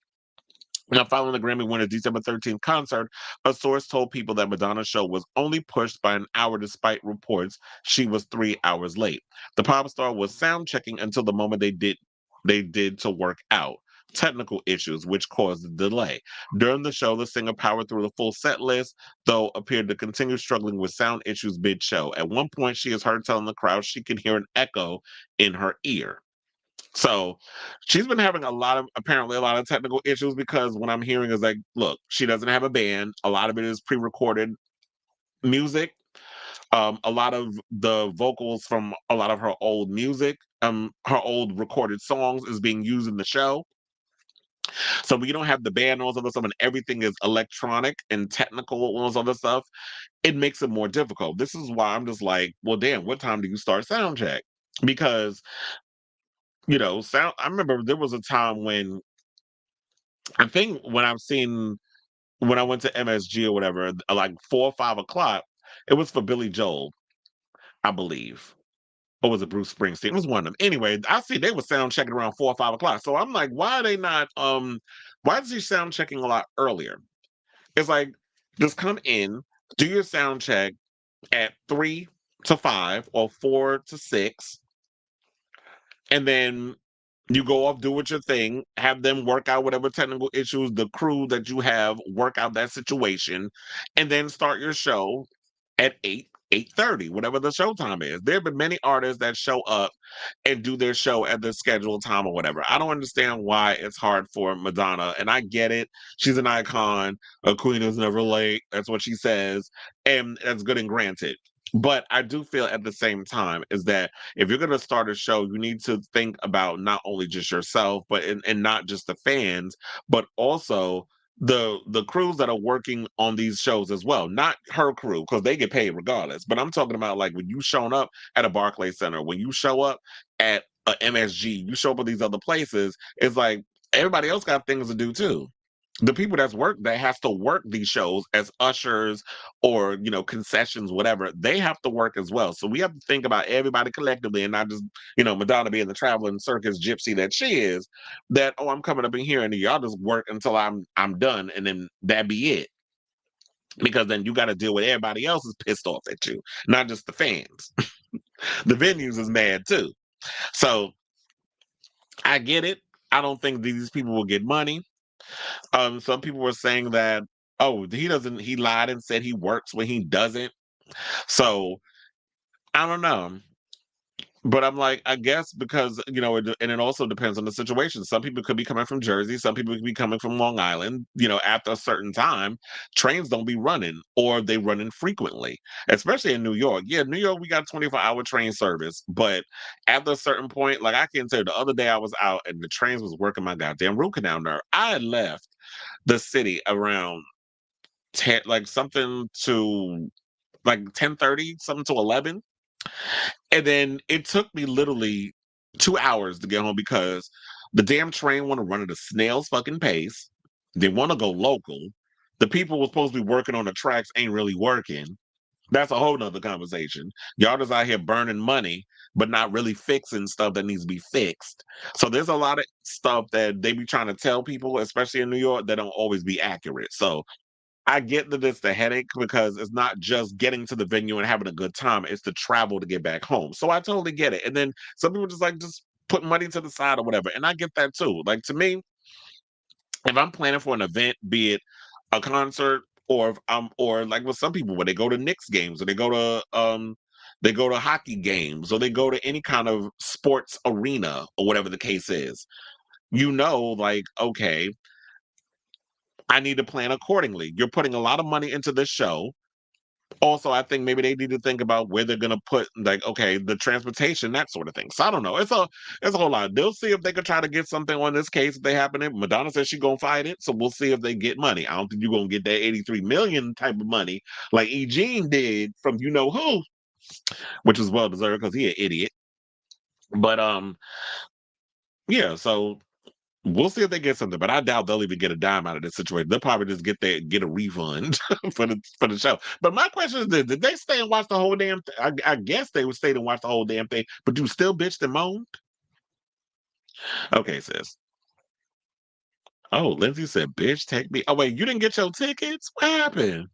Now, following the Grammy winner's December 13th concert, a source told People that Madonna's show was only pushed by an hour despite reports she was 3 hours late. The pop star was sound checking until the moment they did to work out technical issues, which caused the delay. During the show, the singer powered through the full set list, though appeared to continue struggling with sound issues mid-show. At one point, she is heard telling the crowd she can hear an echo in her ear. So she's been having apparently a lot of technical issues, because what I'm hearing is like, look, she doesn't have a band. A lot of it is pre-recorded music. A lot of the vocals from a lot of her old music, her old recorded songs, is being used in the show. So when you don't have the band and all this other stuff, and everything is electronic and technical and all this other stuff, it makes it more difficult. This is why I'm just like, well, damn, what time do you start sound check? Because sound. I remember there was a time when, I think when I went to MSG or whatever, like 4 or 5 o'clock, it was for Billy Joel, I believe. or was it Bruce Springsteen? It was one of them. Anyway, I see they were sound checking around 4 or 5 o'clock. So I'm like, why are they not? Why is he sound checking a lot earlier? It's like, just come in, do your sound check at 3 to 5 or 4 to 6, and then you go off, do what your thing, have them work out whatever technical issues, the crew that you have work out that situation, and then start your show at 8, 8:30, whatever the show time is. There have been many artists that show up and do their show at their scheduled time or whatever. I don't understand why it's hard for Madonna, and I get it. She's an icon. A queen is never late. That's what she says, and that's good and granted. But I do feel at the same time is that if you're going to start a show, you need to think about not only just yourself, but and not just the fans, but also the crews that are working on these shows as well. Not her crew, because they get paid regardless. But I'm talking about like when you showing up at a Barclays Center, when you show up at a MSG, you show up at these other places, it's like everybody else got things to do too. The people that has to work these shows as ushers or concessions, whatever, they have to work as well. So we have to think about everybody collectively and not just Madonna being the traveling circus gypsy that she is. That, oh, I'm coming up in here and y'all just work until I'm done, and then that be it. Because then you got to deal with everybody else is pissed off at you, not just the fans. The venues is mad too. So I get it. I don't think these people will get money. Some people were saying that, oh, he lied and said he works when he doesn't. So I don't know. But I'm like, I guess because, and it also depends on the situation. Some people could be coming from Jersey, some people could be coming from Long Island. After a certain time, trains don't be running or they run infrequently, especially in New York. Yeah, New York, we got 24-hour train service. But after a certain point, like I can tell you, the other day I was out and the trains was working my goddamn root canal nerve. I had left the city around 10, like something to like 10:30, something to 11. And then it took me literally 2 hours to get home because the damn train want to run at a snail's fucking pace. They want to go local. The people who were supposed to be working on the tracks ain't really working. That's a whole nother conversation. Y'all just out here burning money, but not really fixing stuff that needs to be fixed. So there's a lot of stuff that they be trying to tell people, especially in New York, that don't always be accurate. So I get that it's the headache because it's not just getting to the venue and having a good time, it's the travel to get back home. So I totally get it. And then some people just put money to the side or whatever. And I get that too. Like to me, if I'm planning for an event, be it a concert or if or like with some people where they go to Knicks games or they go to hockey games or they go to any kind of sports arena or whatever the case is, like, okay, I need to plan accordingly. You're putting a lot of money into this show. Also, I think maybe they need to think about where they're gonna put, like, okay, the transportation, that sort of thing. So I don't know. It's a whole lot. They'll see if they could try to get something on this case if they happen it. Madonna says she's gonna fight it, so we'll see if they get money. I don't think you're gonna get that 83 million type of money like E. Jean did from you know who, which was well deserved because he an idiot. But yeah, so we'll see if they get something, but I doubt they'll even get a dime out of this situation. They'll probably just get a refund for the show. But my question is this: did they stay and watch the whole damn thing? I guess they would stay and watch the whole damn thing, but you still bitched and moaned? Okay, sis. Oh, Lindsay said, bitch, take me. Oh, wait, you didn't get your tickets? What happened?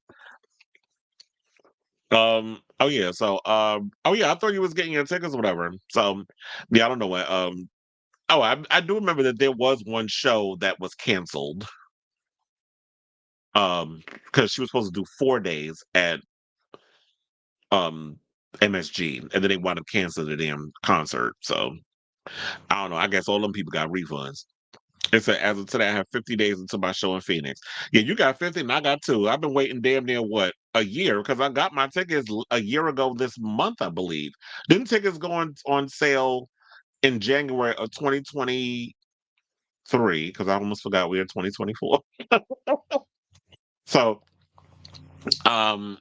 Oh yeah, so oh yeah, I thought you was getting your tickets or whatever. So yeah, I don't know what oh, I do remember that there was one show that was canceled. Because she was supposed to do 4 days at um MSG, and then they wound up canceling the damn concert. So I don't know. I guess all them people got refunds. It said as of today, I have 50 days until my show in Phoenix. Yeah, you got 50 and I got 2. I've been waiting damn near what, a year, because I got my tickets a year ago this month, I believe. Didn't tickets go on sale in January of 2023? Because I almost forgot we're in 2024. So um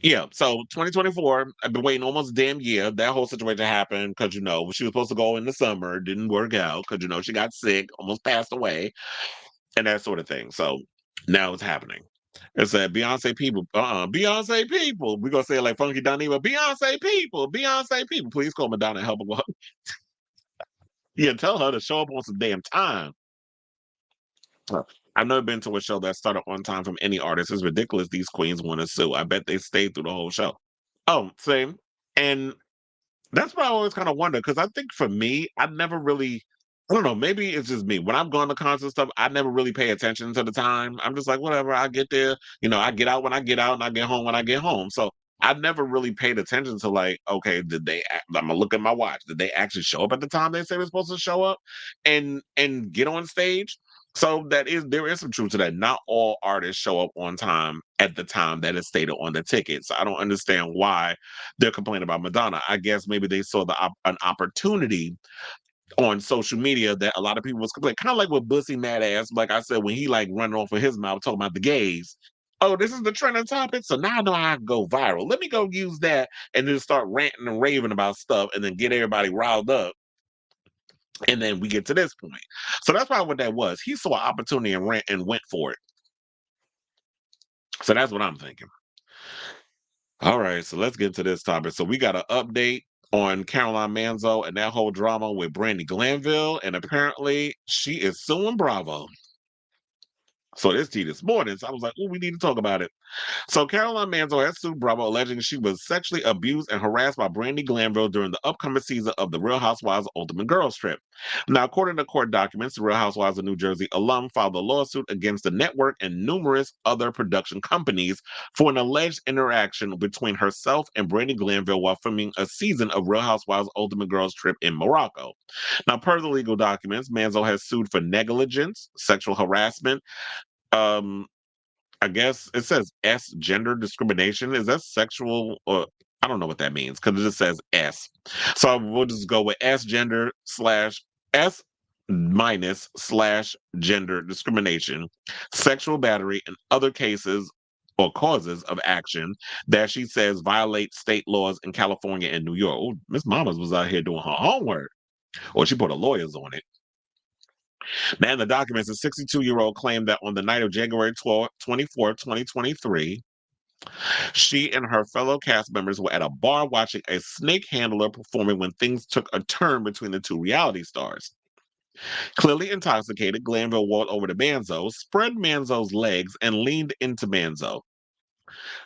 yeah, so 2024, I've been waiting almost a damn year. That whole situation happened because, she was supposed to go in the summer, didn't work out because, she got sick, almost passed away, and that sort of thing. So now it's happening. It said Beyonce people, Beyonce people. We're gonna say it like Funky Dineva, Beyonce people, Beyonce people. Please call Madonna and help her. Yeah, tell her to show up on some damn time. I've never been to a show that started on time from any artist. It's ridiculous these queens want to sue. I bet they stayed through the whole show. Oh, same. And that's what I always kind of wonder, because I think for me, I never really, I don't know, maybe it's just me. When I'm going to concert stuff, I never really pay attention to the time. I'm just like, whatever, I get there, I get out when I get out and I get home when I get home. So I never really paid attention to like, okay, I'm gonna look at my watch. Did they actually show up at the time they say they're supposed to show up and get on stage? So there is some truth to that. Not all artists show up on time at the time that is stated on the ticket. So I don't understand why they're complaining about Madonna. I guess maybe they saw an opportunity on social media that a lot of people was complaining. Kind of like with Bussy Mad Ass, like I said, when he like running off of his mouth talking about the gays. Oh, this is the trending topic, so now I know I can go viral. Let me go use that and then start ranting and raving about stuff and then get everybody riled up. And then we get to this point. So that's probably what that was. He saw an opportunity and went for it. So that's what I'm thinking. All right, so let's get to this topic. So we got an update on Caroline Manzo and that whole drama with Brandi Glanville, and apparently she is suing Bravo. So this tea this morning, so I was like, oh, we need to talk about it. So Caroline Manzo has sued Bravo, alleging she was sexually abused and harassed by Brandi Glanville during the upcoming season of The Real Housewives Ultimate Girls Trip. Now, according to court documents, The Real Housewives of New Jersey alum filed a lawsuit against the network and numerous other production companies for an alleged interaction between herself and Brandi Glanville while filming a season of Real Housewives Ultimate Girls Trip in Morocco. Now, per the legal documents, Manzo has sued for negligence, sexual harassment, I guess it says S, gender discrimination. Is that sexual, or I don't know what that means because it just says S. So we'll just go with S gender slash S minus slash gender discrimination, sexual battery, and other cases or causes of action that she says violate state laws in California and New York. Oh, Miss Mamas was out here doing her homework, or she put her lawyers on it. Now, in the documents, a 62-year-old claimed that on the night of January 24, 2023, she and her fellow cast members were at a bar watching a snake handler performing when things took a turn between the two reality stars. Clearly intoxicated, Glanville walked over to Manzo, spread Manzo's legs, and leaned into Manzo.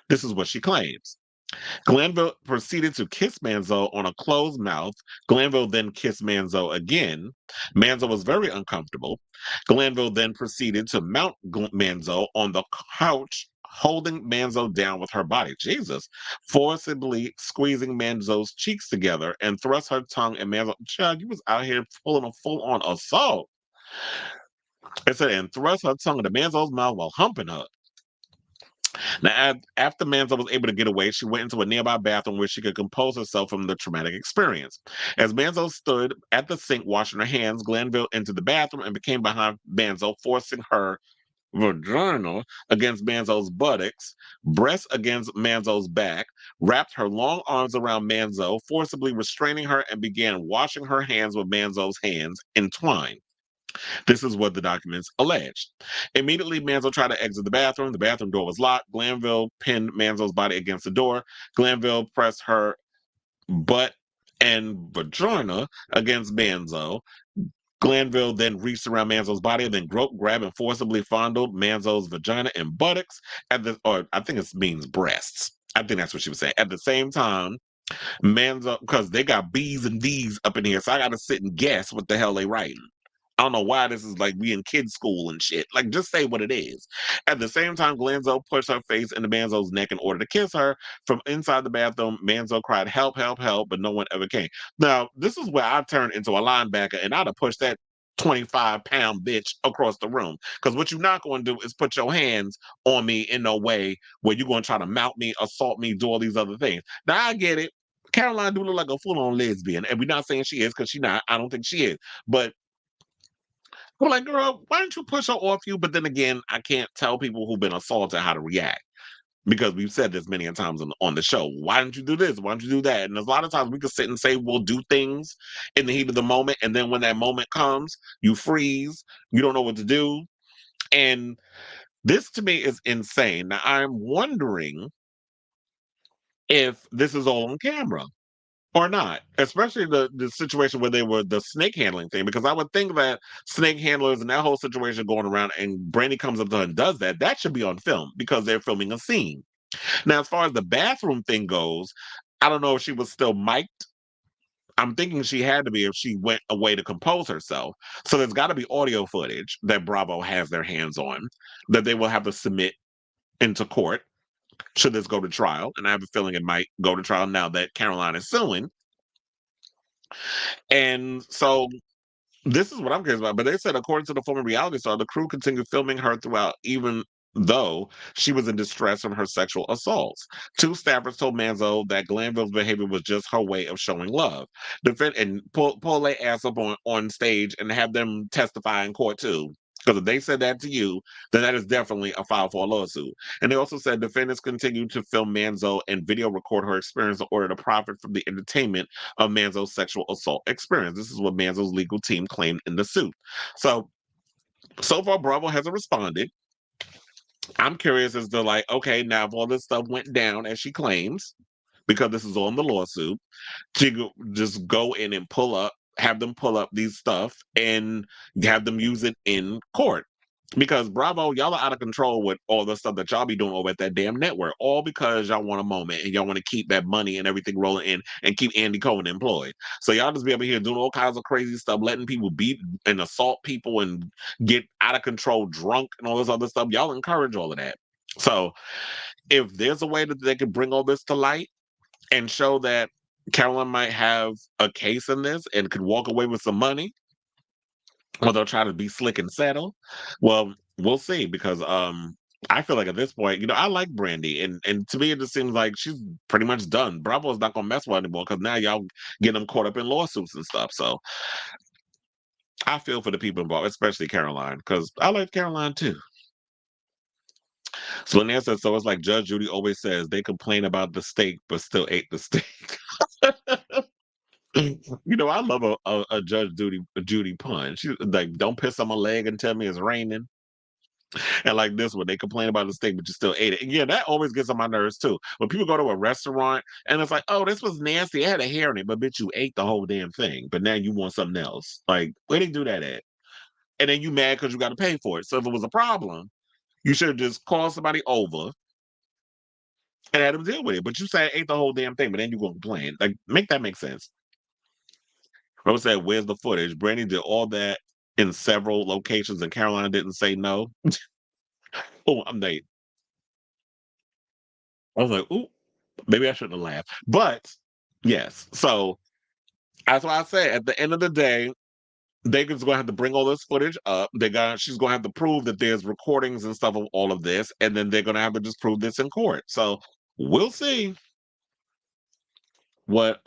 This is what she claims. Glanville proceeded to kiss Manzo on a closed mouth. Glanville then kissed Manzo again. Manzo was very uncomfortable. Glanville then proceeded to mount Manzo on the couch, holding Manzo down with her body. Jesus. Forcibly squeezing Manzo's cheeks together and thrust her tongue in Manzo. Chug, you was out here pulling a full-on assault. It said, and thrust her tongue into Manzo's mouth while humping her. Now, after Manzo was able to get away, she went into a nearby bathroom where she could compose herself from the traumatic experience. As Manzo stood at the sink washing her hands, Glanville entered the bathroom and became behind Manzo, forcing her vagina against Manzo's buttocks, breast against Manzo's back, wrapped her long arms around Manzo, forcibly restraining her, and began washing her hands with Manzo's hands entwined. This is what the documents alleged. Immediately, Manzo tried to exit the bathroom. The bathroom door was locked. Glanville pinned Manzo's body against the door. Glanville pressed her butt and vagina against Manzo. Glanville then reached around Manzo's body and then groped, grabbed, and forcibly fondled Manzo's vagina and buttocks or I think it means breasts. I think that's what she was saying. At the same time, Manzo, because they got B's and V's up in here, so I got to sit and guess what the hell they writing. I don't know why this is like we in kids' school and shit. Like, just say what it is. At the same time, Glanzo pushed her face into Manzo's neck in order to kiss her. From inside the bathroom, Manzo cried, help, help, help, but no one ever came. Now, this is where I turned into a linebacker, and I'd have pushed that 25-pound bitch across the room. Because what you're not going to do is put your hands on me in a way where you're going to try to mount me, assault me, do all these other things. Now, I get it. Caroline do look like a full-on lesbian, and we're not saying she is because she's not. I don't think she is. But I'm like, girl, why don't you push her off you? But then again, I can't tell people who've been assaulted how to react because we've said this many times on the show. Why don't you do this? Why don't you do that? And there's a lot of times we can sit and say we'll do things in the heat of the moment. And then when that moment comes, you freeze. You don't know what to do. And This to me is insane. Now I'm wondering if this is all on camera or not, especially the situation where they were the snake handling thing, because I would think that snake handlers and that whole situation going around and Brandi comes up to her and does that, that should be on film because they're filming a scene. Now, as far as the bathroom thing goes, I don't know if she was still mic'd. I'm thinking she had to be if she went away to compose herself. So there's got to be audio footage that Bravo has their hands on that they will have to submit into court should this go to trial. And I have a feeling it might go to trial now that Caroline is suing. And so this is what I'm curious about. But they said, according to the former reality star, the crew continued filming her throughout, even though she was in distress from her sexual assaults. Two staffers told Manzo that Glanville's behavior was just her way of showing love. And pull their ass up on stage and have them testify in court too. Because if they said that to you, then that is definitely a file for a lawsuit. And they also said defendants continue to film Manzo and video record her experience in order to profit from the entertainment of Manzo's sexual assault experience. This is what Manzo's legal team claimed in the suit. So far, Bravo hasn't responded. I'm curious as to like, okay, now if all this stuff went down as she claims, because this is on the lawsuit, to just go in and have them pull up these stuff and have them use it in court. Because Bravo, y'all are out of control with all the stuff that y'all be doing over at that damn network, all because y'all want a moment and y'all want to keep that money and everything rolling in and keep Andy Cohen employed. So y'all just be over here doing all kinds of crazy stuff, letting people beat and assault people and get out of control drunk and all this other stuff. Y'all encourage all of that. So if there's a way that they can bring all this to light and show that Caroline might have a case in this and could walk away with some money, or they'll try to be slick and settle. Well, we'll see because I feel like at this point, I like Brandi, and to me it just seems like she's pretty much done. Bravo's not gonna mess with her anymore because now y'all get them caught up in lawsuits and stuff. So I feel for the people involved, especially Caroline, because I like Caroline too. So Lynette says, so it's like Judge Judy always says, they complain about the steak but still ate the steak. I love a Judge Judy pun. She's like, don't piss on my leg and tell me it's raining. And like this one, they complain about the steak, but you still ate it. And yeah, that always gets on my nerves too. When people go to a restaurant and it's like, oh, this was nasty. I had a hair in it, but bitch, you ate the whole damn thing. But now you want something else. Like, where they do that at? And then you mad because you got to pay for it. So if it was a problem, you should have just called somebody over and had them deal with it. But you say I ate the whole damn thing, but then you gonna complain. Like, make that make sense. Rose said, where's the footage? Brandi did all that in several locations and Caroline didn't say no. Oh, I'm late. I was like, ooh, maybe I shouldn't have laughed. But yes, so that's why I say at the end of the day, they're just gonna have to bring all this footage up. She's gonna have to prove that there's recordings and stuff of all of this, and then they're gonna have to just prove this in court. So we'll see what's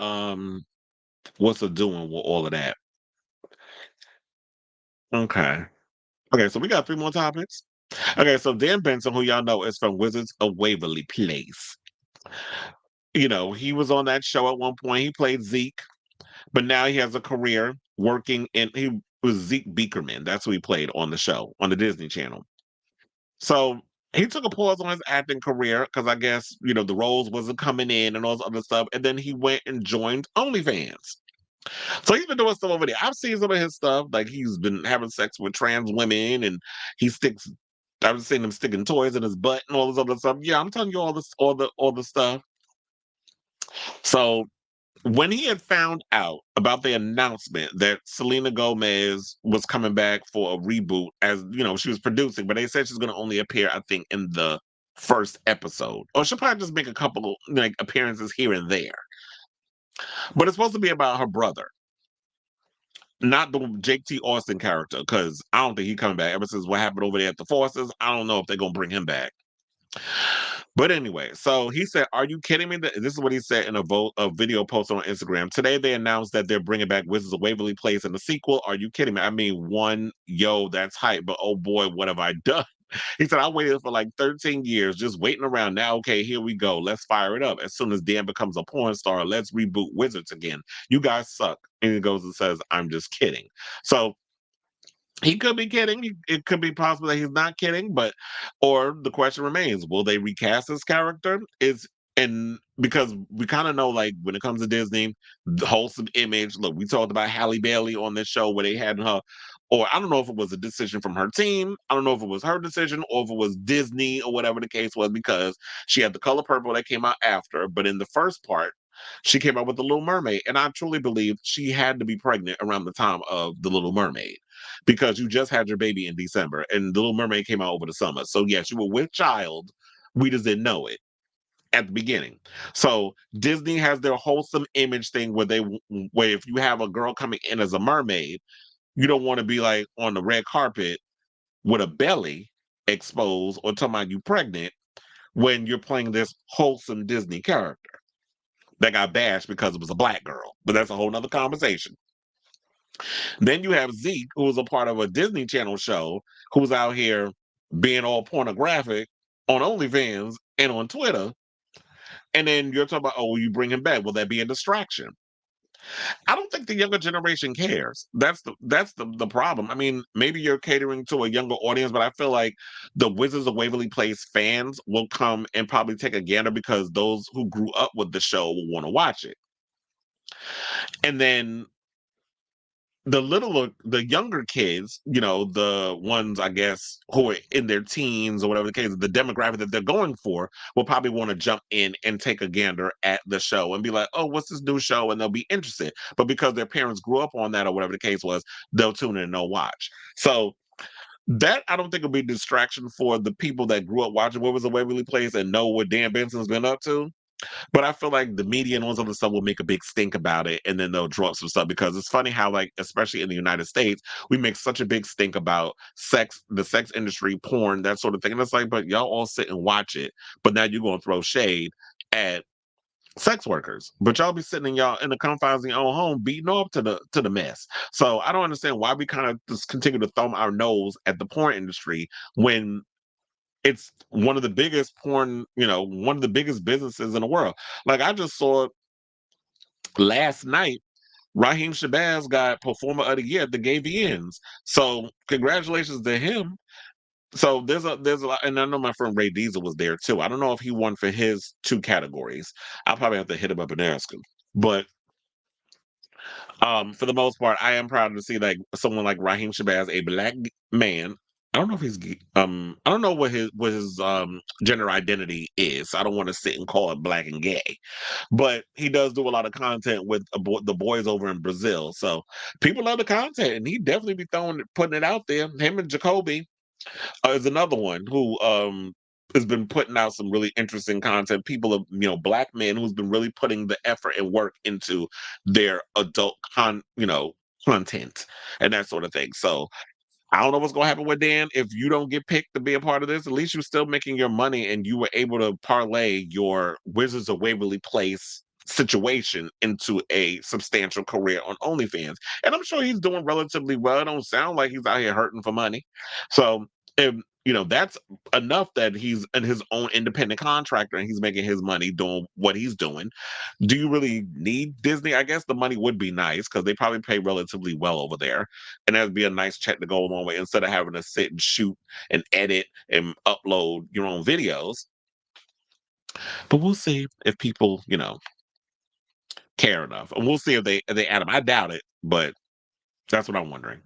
it doing with all of that. Okay. Okay, so we got 3 more topics. Okay, so Dan Benson, who y'all know is from Wizards of Waverly Place. He was on that show at one point. He played Zeke, but now he has a career working he was Zeke Beakerman. That's who he played on the show, on the Disney Channel. So he took a pause on his acting career because I guess, the roles wasn't coming in and all this other stuff. And then he went and joined OnlyFans. So he's been doing stuff over there. I've seen some of his stuff. Like he's been having sex with trans women and I've seen him sticking toys in his butt and all this other stuff. Yeah, I'm telling you all the stuff. So when he had found out about the announcement that Selena Gomez was coming back for a reboot, as she was producing, but they said she's going to only appear, I think, in the first episode, or she'll probably just make a couple like appearances here and there. But it's supposed to be about her brother, not the Jake T. Austin character, because I don't think he's coming back. Ever since what happened over there at the Forces, I don't know if they're gonna bring him back. But anyway, so he said, "Are you kidding me?" This is what he said in a video post on Instagram. Today they announced that they're bringing back Wizards of Waverly Place in the sequel. Are you kidding me? I mean, that's hype, but oh boy, what have I done? He said, I waited for like 13 years, just waiting around. Now, okay, here we go. Let's fire it up. As soon as Dan becomes a porn star, let's reboot Wizards again. You guys suck. And he goes and says, I'm just kidding. So He could be kidding. It could be possible that he's not kidding, or the question remains: will they recast his character? And because we kind of know, like when it comes to Disney, the wholesome image. Look, we talked about Halle Bailey on this show where they had her, or I don't know if it was a decision from her team. I don't know if it was her decision or if it was Disney or whatever the case was, because she had the color purple that came out after. But in the first part, she came out with the Little Mermaid, and I truly believe she had to be pregnant around the time of the Little Mermaid, because you just had your baby in December and the Little Mermaid came out over the summer. So yes, you were with child. We just didn't know it at the beginning. So Disney has their wholesome image thing where if you have a girl coming in as a mermaid, you don't want to be like on the red carpet with a belly exposed or talking about you pregnant when you're playing this wholesome Disney character that got bashed because it was a black girl. But that's a whole nother conversation. Then you have Zeke, who was a part of a Disney Channel show, who's out here being all pornographic on OnlyFans and on Twitter. And then you're talking about, oh, you bring him back. Will that be a distraction? I don't think the younger generation cares. That's the problem. I mean, maybe you're catering to a younger audience, but I feel like the Wizards of Waverly Place fans will come and probably take a gander because those who grew up with the show will want to watch it. And then the younger kids, the ones I guess who are in their teens or whatever the case, the demographic that they're going for will probably want to jump in and take a gander at the show and be like, oh, what's this new show? And they'll be interested. But because their parents grew up on that or whatever the case was, they'll tune in and they'll watch. So that I don't think will be a distraction for the people that grew up watching What Was a Waverly Place and know what Dan Benson's been up to. But I feel like the media and all this other stuff will make a big stink about it, and then they'll draw up some stuff, because it's funny how, like, especially in the United States, we make such a big stink about sex, the sex industry, porn, that sort of thing. And it's like, but y'all all sit and watch it, but now you're gonna throw shade at sex workers. But y'all be sitting in the confines of your own home beating off to the mess. So I don't understand why we kind of just continue to thumb our nose at the porn industry when it's one of the biggest one of the biggest businesses in the world. Like I just saw last night, Raheem Shabazz got Performer of the Year at the Gay VNs. So congratulations to him. So there's a lot, and I know my friend Ray Diesel was there too. I don't know if he won for his two categories. I'll probably have to hit him up and ask him. But for the most part, I am proud to see like someone like Raheem Shabazz, a black man. I don't know if he's I don't know what his gender identity is. I don't want to sit and call it black and gay, but he does do a lot of content with the boys over in Brazil. So people love the content, and he definitely be putting it out there. Him and Jacoby is another one who has been putting out some really interesting content. People of black men who's been really putting the effort and work into their adult content and that sort of thing. So I don't know what's gonna happen with Dan. If you don't get picked to be a part of this, at least you're still making your money and you were able to parlay your Wizards of Waverly Place situation into a substantial career on OnlyFans. And I'm sure he's doing relatively well. It don't sound like he's out here hurting for money. So if that's enough that he's in his own independent contractor and he's making his money doing what he's doing. Do you really need Disney? I guess the money would be nice because they probably pay relatively well over there. And that'd be a nice check to go along with instead of having to sit and shoot and edit and upload your own videos. But we'll see if people, care enough. And we'll see if they add them. I doubt it, but that's what I'm wondering.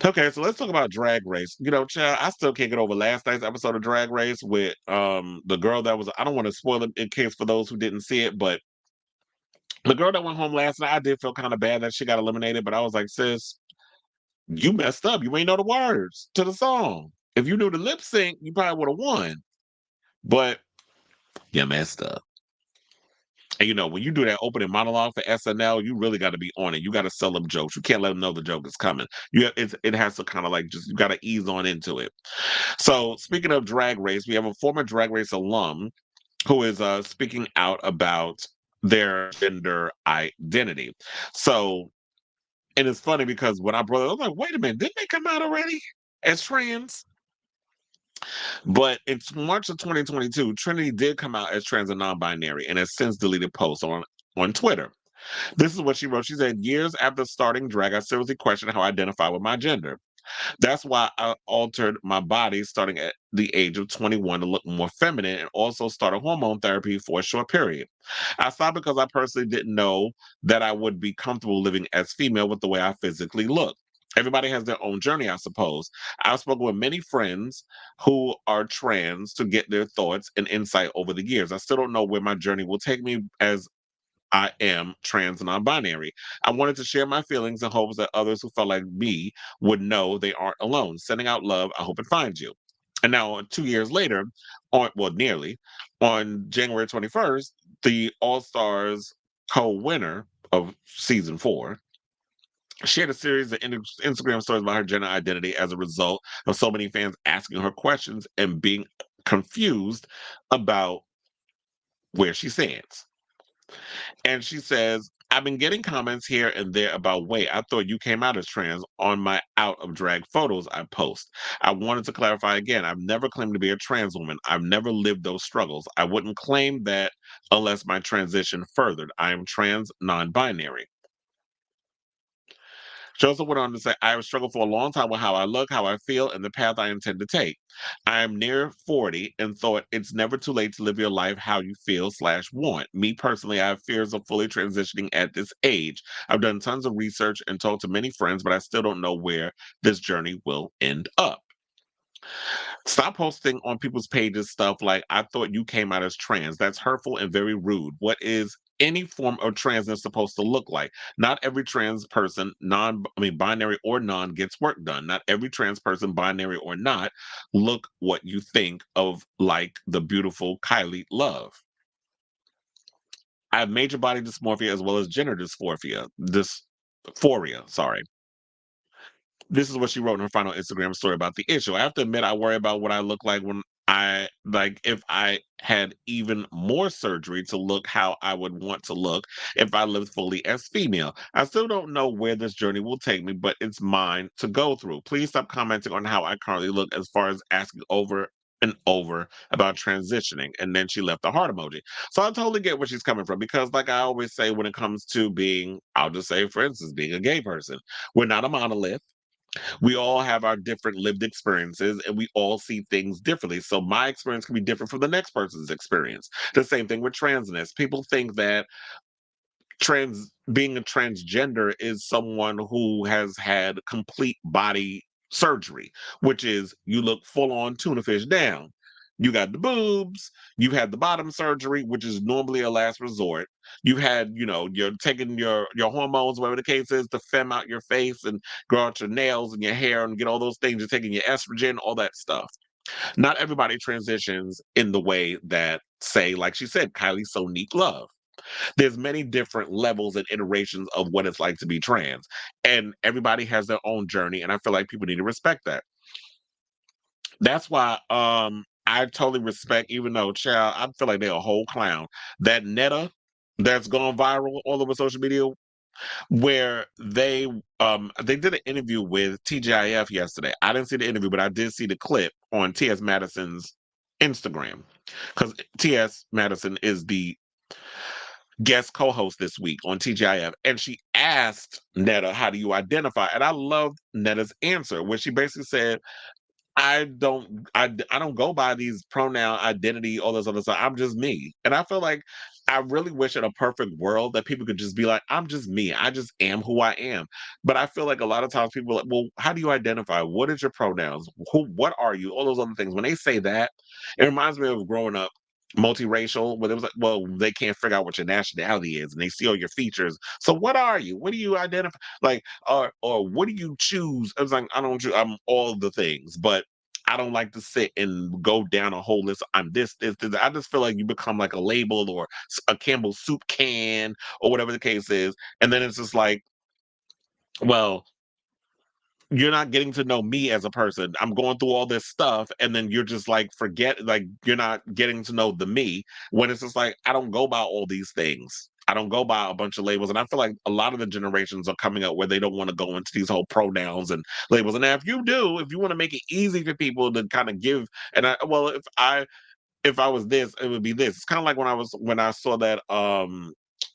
Okay, so let's talk about Drag Race. Child, I still can't get over last night's episode of Drag Race with the girl that was, I don't want to spoil it in case for those who didn't see it, but the girl that went home last night, I did feel kind of bad that she got eliminated, but I was like, sis, you messed up. You ain't know the words to the song. If you knew the lip sync, you probably would have won. But you messed up. And when you do that opening monologue for SNL, you really got to be on it. You got to sell them jokes. You can't let them know the joke is coming. It has to kind of like just, you got to ease on into it. So speaking of Drag Race, we have a former Drag Race alum who is speaking out about their gender identity. So, and it's funny because when I brought it, I was like, wait a minute, didn't they come out already as trans? But in March of 2022, Trinity did come out as trans and non-binary and has since deleted posts on Twitter. This is what she wrote. She said, years after starting drag, I seriously questioned how I identify with my gender. That's why I altered my body starting at the age of 21 to look more feminine and also started hormone therapy for a short period. I stopped because I personally didn't know that I would be comfortable living as female with the way I physically look. Everybody has their own journey, I suppose. I've spoken with many friends who are trans to get their thoughts and insight over the years. I still don't know where my journey will take me as I am trans and non-binary. I wanted to share my feelings in hopes that others who felt like me would know they aren't alone. Sending out love. I hope it finds you. And now, 2 years later, nearly, on January 21st, the All Stars co-winner of season 4 shared a series of Instagram stories about her gender identity as a result of so many fans asking her questions and being confused about where she stands. And she says, I've been getting comments here and there about, wait, I thought you came out as trans on my out of drag photos I post. I wanted to clarify again, I've never claimed to be a trans woman. I've never lived those struggles. I wouldn't claim that unless my transition furthered. I am trans non-binary. She also went on to say, I have struggled for a long time with how I look, how I feel, and the path I intend to take. I am near 40 and thought it's never too late to live your life how you feel/want. Me personally, I have fears of fully transitioning at this age. I've done tons of research and talked to many friends, but I still don't know where this journey will end up. Stop posting on people's pages stuff like, I thought you came out as trans. That's hurtful and very rude. What is any form of transness supposed to look like? Not every trans person, binary or non, gets work done. Not every trans person, binary or not, look what you think of, like the beautiful Kylie Love. I have major body dysmorphia as well as gender dysphoria, sorry. This is what she wrote in her final Instagram story about the issue. I have to admit, I worry about what I look like when if I had even more surgery to look how I would want to look if I lived fully as female. I still don't know where this journey will take me, but it's mine to go through. Please stop commenting on how I currently look as far as asking over and over about transitioning. And then she left the heart emoji. So I totally get where she's coming from because, like I always say, when it comes to being, I'll just say, for instance, being a gay person, we're not a monolith. We all have our different lived experiences and we all see things differently. So my experience can be different from the next person's experience. The same thing with transness. People think that being a transgender is someone who has had complete body surgery, which is you look full on tuna fish down. You got the boobs, you've had the bottom surgery, which is normally a last resort. You've had, you're taking your hormones, whatever the case is, to fem out your face and grow out your nails and your hair and get all those things. You're taking your estrogen, all that stuff. Not everybody transitions in the way that, say, like she said, Kylie Sonique Love. There's many different levels and iterations of what it's like to be trans, and everybody has their own journey, and I feel like people need to respect that. That's why I totally respect, even though, child, I feel like they're a whole clown. That Netta that's gone viral all over social media, where they did an interview with TGIF yesterday. I didn't see the interview, but I did see the clip on T.S. Madison's Instagram, because T.S. Madison is the guest co-host this week on TGIF, and she asked Netta, how do you identify? And I loved Netta's answer, where she basically said, I don't go by these pronoun identity, all this other stuff. I'm just me. And I feel like I really wish in a perfect world that people could just be like, I'm just me. I just am who I am. But I feel like a lot of times people are like, well, how do you identify? What is your pronouns? What are you? All those other things. When they say that, it reminds me of growing up multiracial, where it was like, well, they can't figure out what your nationality is and they see all your features. So what are you? What do you identify? Like, or what do you choose? I was like, I don't choose, I'm all the things, but I don't like to sit and go down a whole list. I'm this. I just feel like you become like a label or a Campbell soup can or whatever the case is. And then it's just like, well, you're not getting to know me as a person. I'm going through all this stuff, and then you're just like you're not getting to know the me, when it's just like I don't go by all these things. I don't go by a bunch of labels. And I feel like a lot of the generations are coming up where they don't want to go into these whole pronouns and labels. And now if you want to make it easy for people to kind of give, and if I was this, it would be this. It's kind of like when I saw that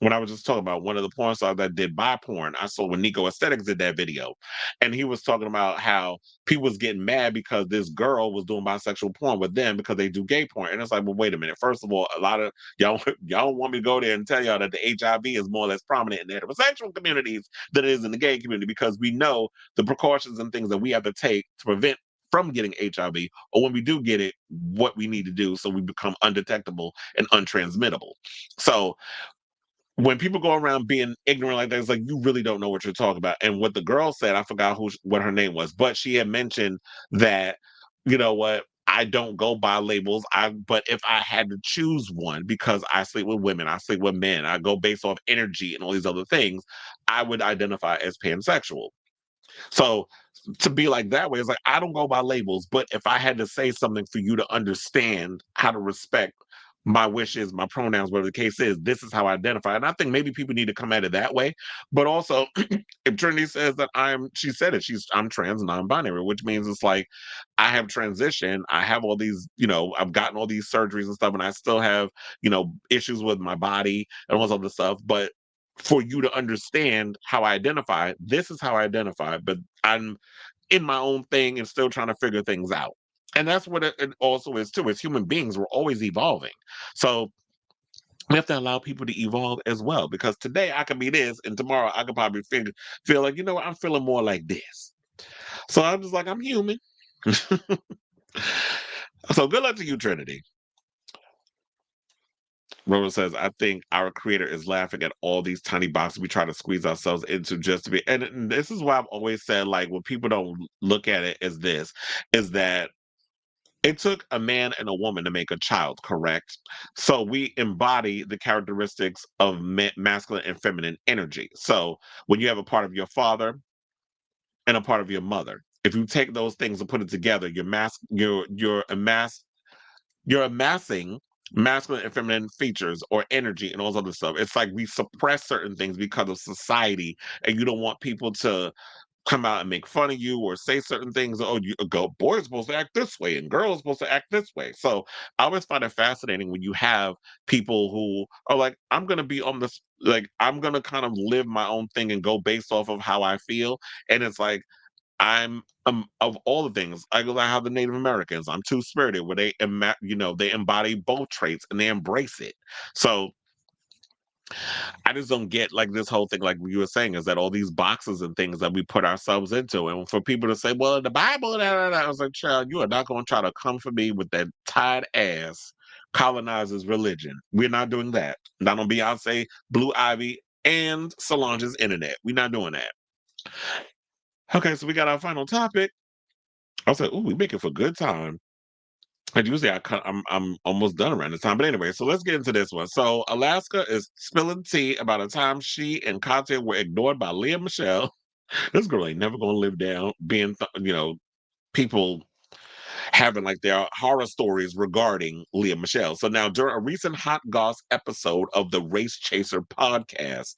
when I was just talking about one of the porn stars that did bi porn, I saw when Nico Aesthetics did that video, and he was talking about how people was getting mad because this girl was doing bisexual porn with them because they do gay porn, and it's like, well, wait a minute. First of all, a lot of y'all want me to go there and tell y'all that the HIV is more or less prominent in the heterosexual communities than it is in the gay community, because we know the precautions and things that we have to take to prevent from getting HIV, or when we do get it, what we need to do so we become undetectable and untransmittable. So when people go around being ignorant like that, it's like, you really don't know what you're talking about. And what the girl said, I forgot what her name was, but she had mentioned that, you know what, I don't go by labels. But if I had to choose one, because I sleep with women, I sleep with men, I go based off energy and all these other things, I would identify as pansexual. So to be like that way, it's like, I don't go by labels, but if I had to say something for you to understand how to respect my wishes, my pronouns, whatever the case is, this is how I identify. And I think maybe people need to come at it that way. But also, if Trinity says that she said it, I'm trans, non-binary, which means it's like, I have transitioned. I have all these, I've gotten all these surgeries and stuff, and I still have, issues with my body and all this other stuff. But for you to understand how I identify, this is how I identify, but I'm in my own thing and still trying to figure things out. And that's what it also is too. As human beings, we're always evolving. So we have to allow people to evolve as well, because today I could be this and tomorrow I could probably feel like, what, I'm feeling more like this. So I'm just like, I'm human. So good luck to you, Trinity. Rose says, I think our creator is laughing at all these tiny boxes we try to squeeze ourselves into just to be. And this is why I've always said, like, when people don't look at it as this, is that it took a man and a woman to make a child, correct? So we embody the characteristics of masculine and feminine energy. So when you have a part of your father and a part of your mother, if you take those things and put it together, you're amassing masculine and feminine features or energy and all this other stuff. It's like we suppress certain things because of society, and you don't want people to come out and make fun of you or say certain things. Oh, boys are supposed to act this way and girls are supposed to act this way. So I always find it fascinating when you have people who are like, I'm gonna be on this, like, I'm gonna kind of live my own thing and go based off of how I feel. And it's like, I'm of all the things, I go like how the Native Americans, I'm two-spirited, where they they embody both traits and they embrace it. So I just don't get, like, this whole thing, like you were saying, is that all these boxes and things that we put ourselves into, and for people to say, well, the Bible, I was like, child, you are not going to try to come for me with that tied ass colonizers religion. We're not doing that. Not on Beyonce, Blue Ivy, and Solange's internet. We're not doing that. Okay, so we got our final topic. I was like, ooh, we make it for good time. And usually I'm almost done around this time. But anyway, so let's get into this one. So Alaska is spilling tea about a time she and Katya were ignored by Leah Michelle. This girl ain't never gonna live down being, people having like their horror stories regarding Leah Michelle. So now, during a recent Hot Goss episode of the Race Chaser podcast,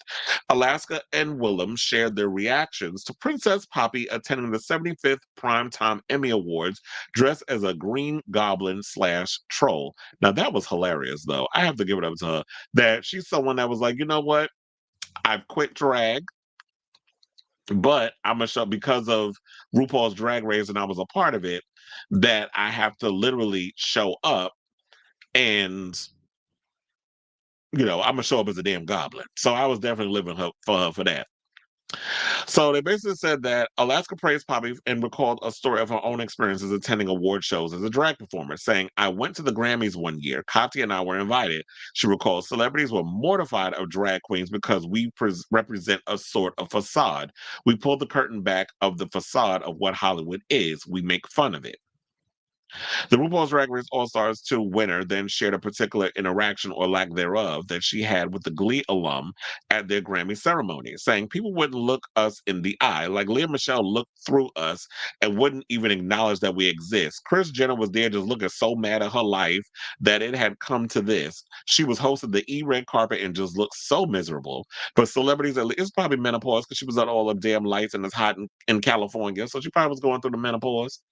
Alaska and Willem shared their reactions to Princess Poppy attending the 75th Primetime Emmy Awards dressed as a green goblin / troll. Now, that was hilarious, though. I have to give it up to her, that she's someone that was like, you know what? I've quit drag, but I'm gonna show, because of RuPaul's Drag Race and I was a part of it, that I have to literally show up, and I'm gonna show up as a damn goblin. So I was definitely living for her for that. So they basically said that Alaska praised Poppy and recalled a story of her own experiences attending award shows as a drag performer, saying, I went to the Grammys one year. Katya and I were invited. She recalls celebrities were mortified of drag queens because we represent a sort of facade. We pull the curtain back of the facade of what Hollywood is. We make fun of it. The RuPaul's Drag Race All-Stars 2 winner then shared a particular interaction, or lack thereof, that she had with the Glee alum at their Grammy ceremony, saying people wouldn't look us in the eye, like Leah Michelle looked through us and wouldn't even acknowledge that we exist. Kris Jenner was there just looking so mad at her life that it had come to this. She was hosting the red carpet and just looked so miserable. But celebrities, it's probably menopause, because she was on all the damn lights and it's hot in California, so she probably was going through the menopause.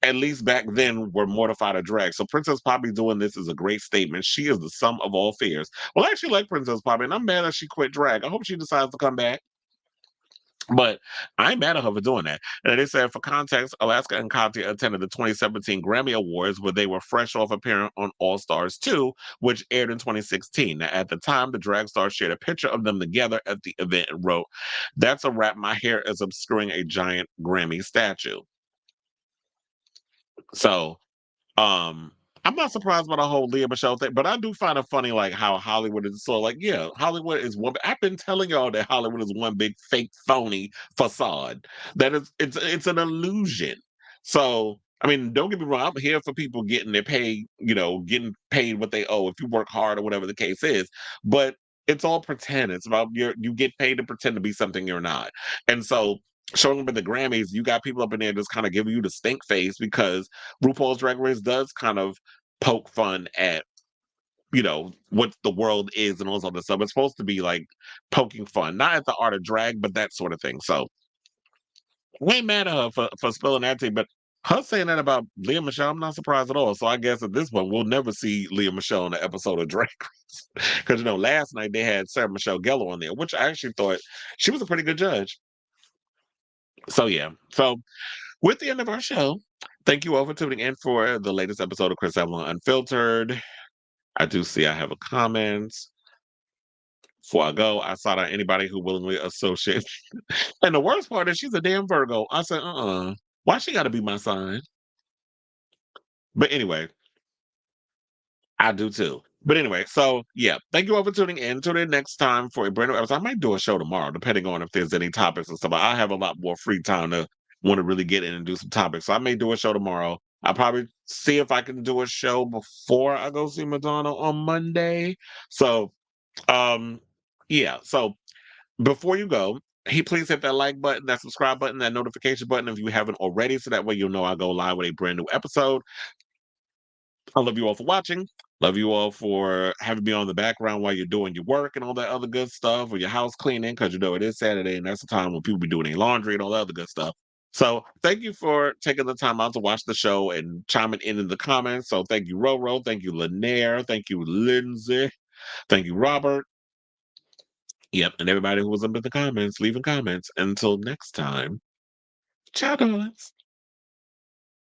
at least back then, were mortified of drag. So Princess Poppy doing this is a great statement. She is the sum of all fears. Well, I actually like Princess Poppy, and I'm mad that she quit drag. I hope she decides to come back. But I ain't mad at her for doing that. And they said, for context, Alaska and Katya attended the 2017 Grammy Awards, where they were fresh off appearing on All Stars 2, which aired in 2016. Now, at the time, the drag stars shared a picture of them together at the event and wrote, "That's a wrap. My hair is obscuring a giant Grammy statue." So, um, I'm not surprised by the whole Leah Michelle thing, but I do find it funny, like how Hollywood is so like, yeah, Hollywood is one. I've been telling y'all that Hollywood is one big fake phony facade. That is, it's an illusion. So, I mean, don't get me wrong. I'm here for people getting their pay, getting paid what they owe if you work hard or whatever the case is. But it's all pretend. It's about you get paid to pretend to be something you're not. And so, showing up at the Grammys, you got people up in there just kind of giving you the stink face because RuPaul's Drag Race does kind of poke fun at, what the world is and all this other stuff. It's supposed to be like poking fun, not at the art of drag, but that sort of thing. So I ain't mad at her for spilling that tea, but her saying that about Leah Michelle, I'm not surprised at all. So I guess at this point, we'll never see Leah Michelle in the episode of Drag Race. Because, last night they had Sarah Michelle Gellar on there, which I actually thought she was a pretty good judge. So, yeah. So, with the end of our show, thank you all for tuning in for the latest episode of Chris Evelyn Unfiltered. I do see I have a comment. Before I go, I sought out anybody who willingly associate. And the worst part is she's a damn Virgo. I said, why she got to be my sign? But anyway, I do too. But anyway, so yeah, thank you all for tuning in. Tune in next time for a brand new episode. I might do a show tomorrow, depending on if there's any topics and stuff. I have a lot more free time to want to really get in and do some topics. So I may do a show tomorrow. I'll probably see if I can do a show before I go see Madonna on Monday. So yeah. So before you go, please hit that like button, that subscribe button, that notification button if you haven't already, so that way you'll know I go live with a brand new episode. I love you all for watching. Love you all for having me on the background while you're doing your work and all that other good stuff, or your house cleaning, because it is Saturday and that's the time when people be doing their laundry and all that other good stuff. So thank you for taking the time out to watch the show and chiming in the comments. So thank you, Roro. Thank you, Lanier. Thank you, Lindsay. Thank you, Robert. Yep, and everybody who was up in the comments, leaving comments. Until next time, ciao, darlings.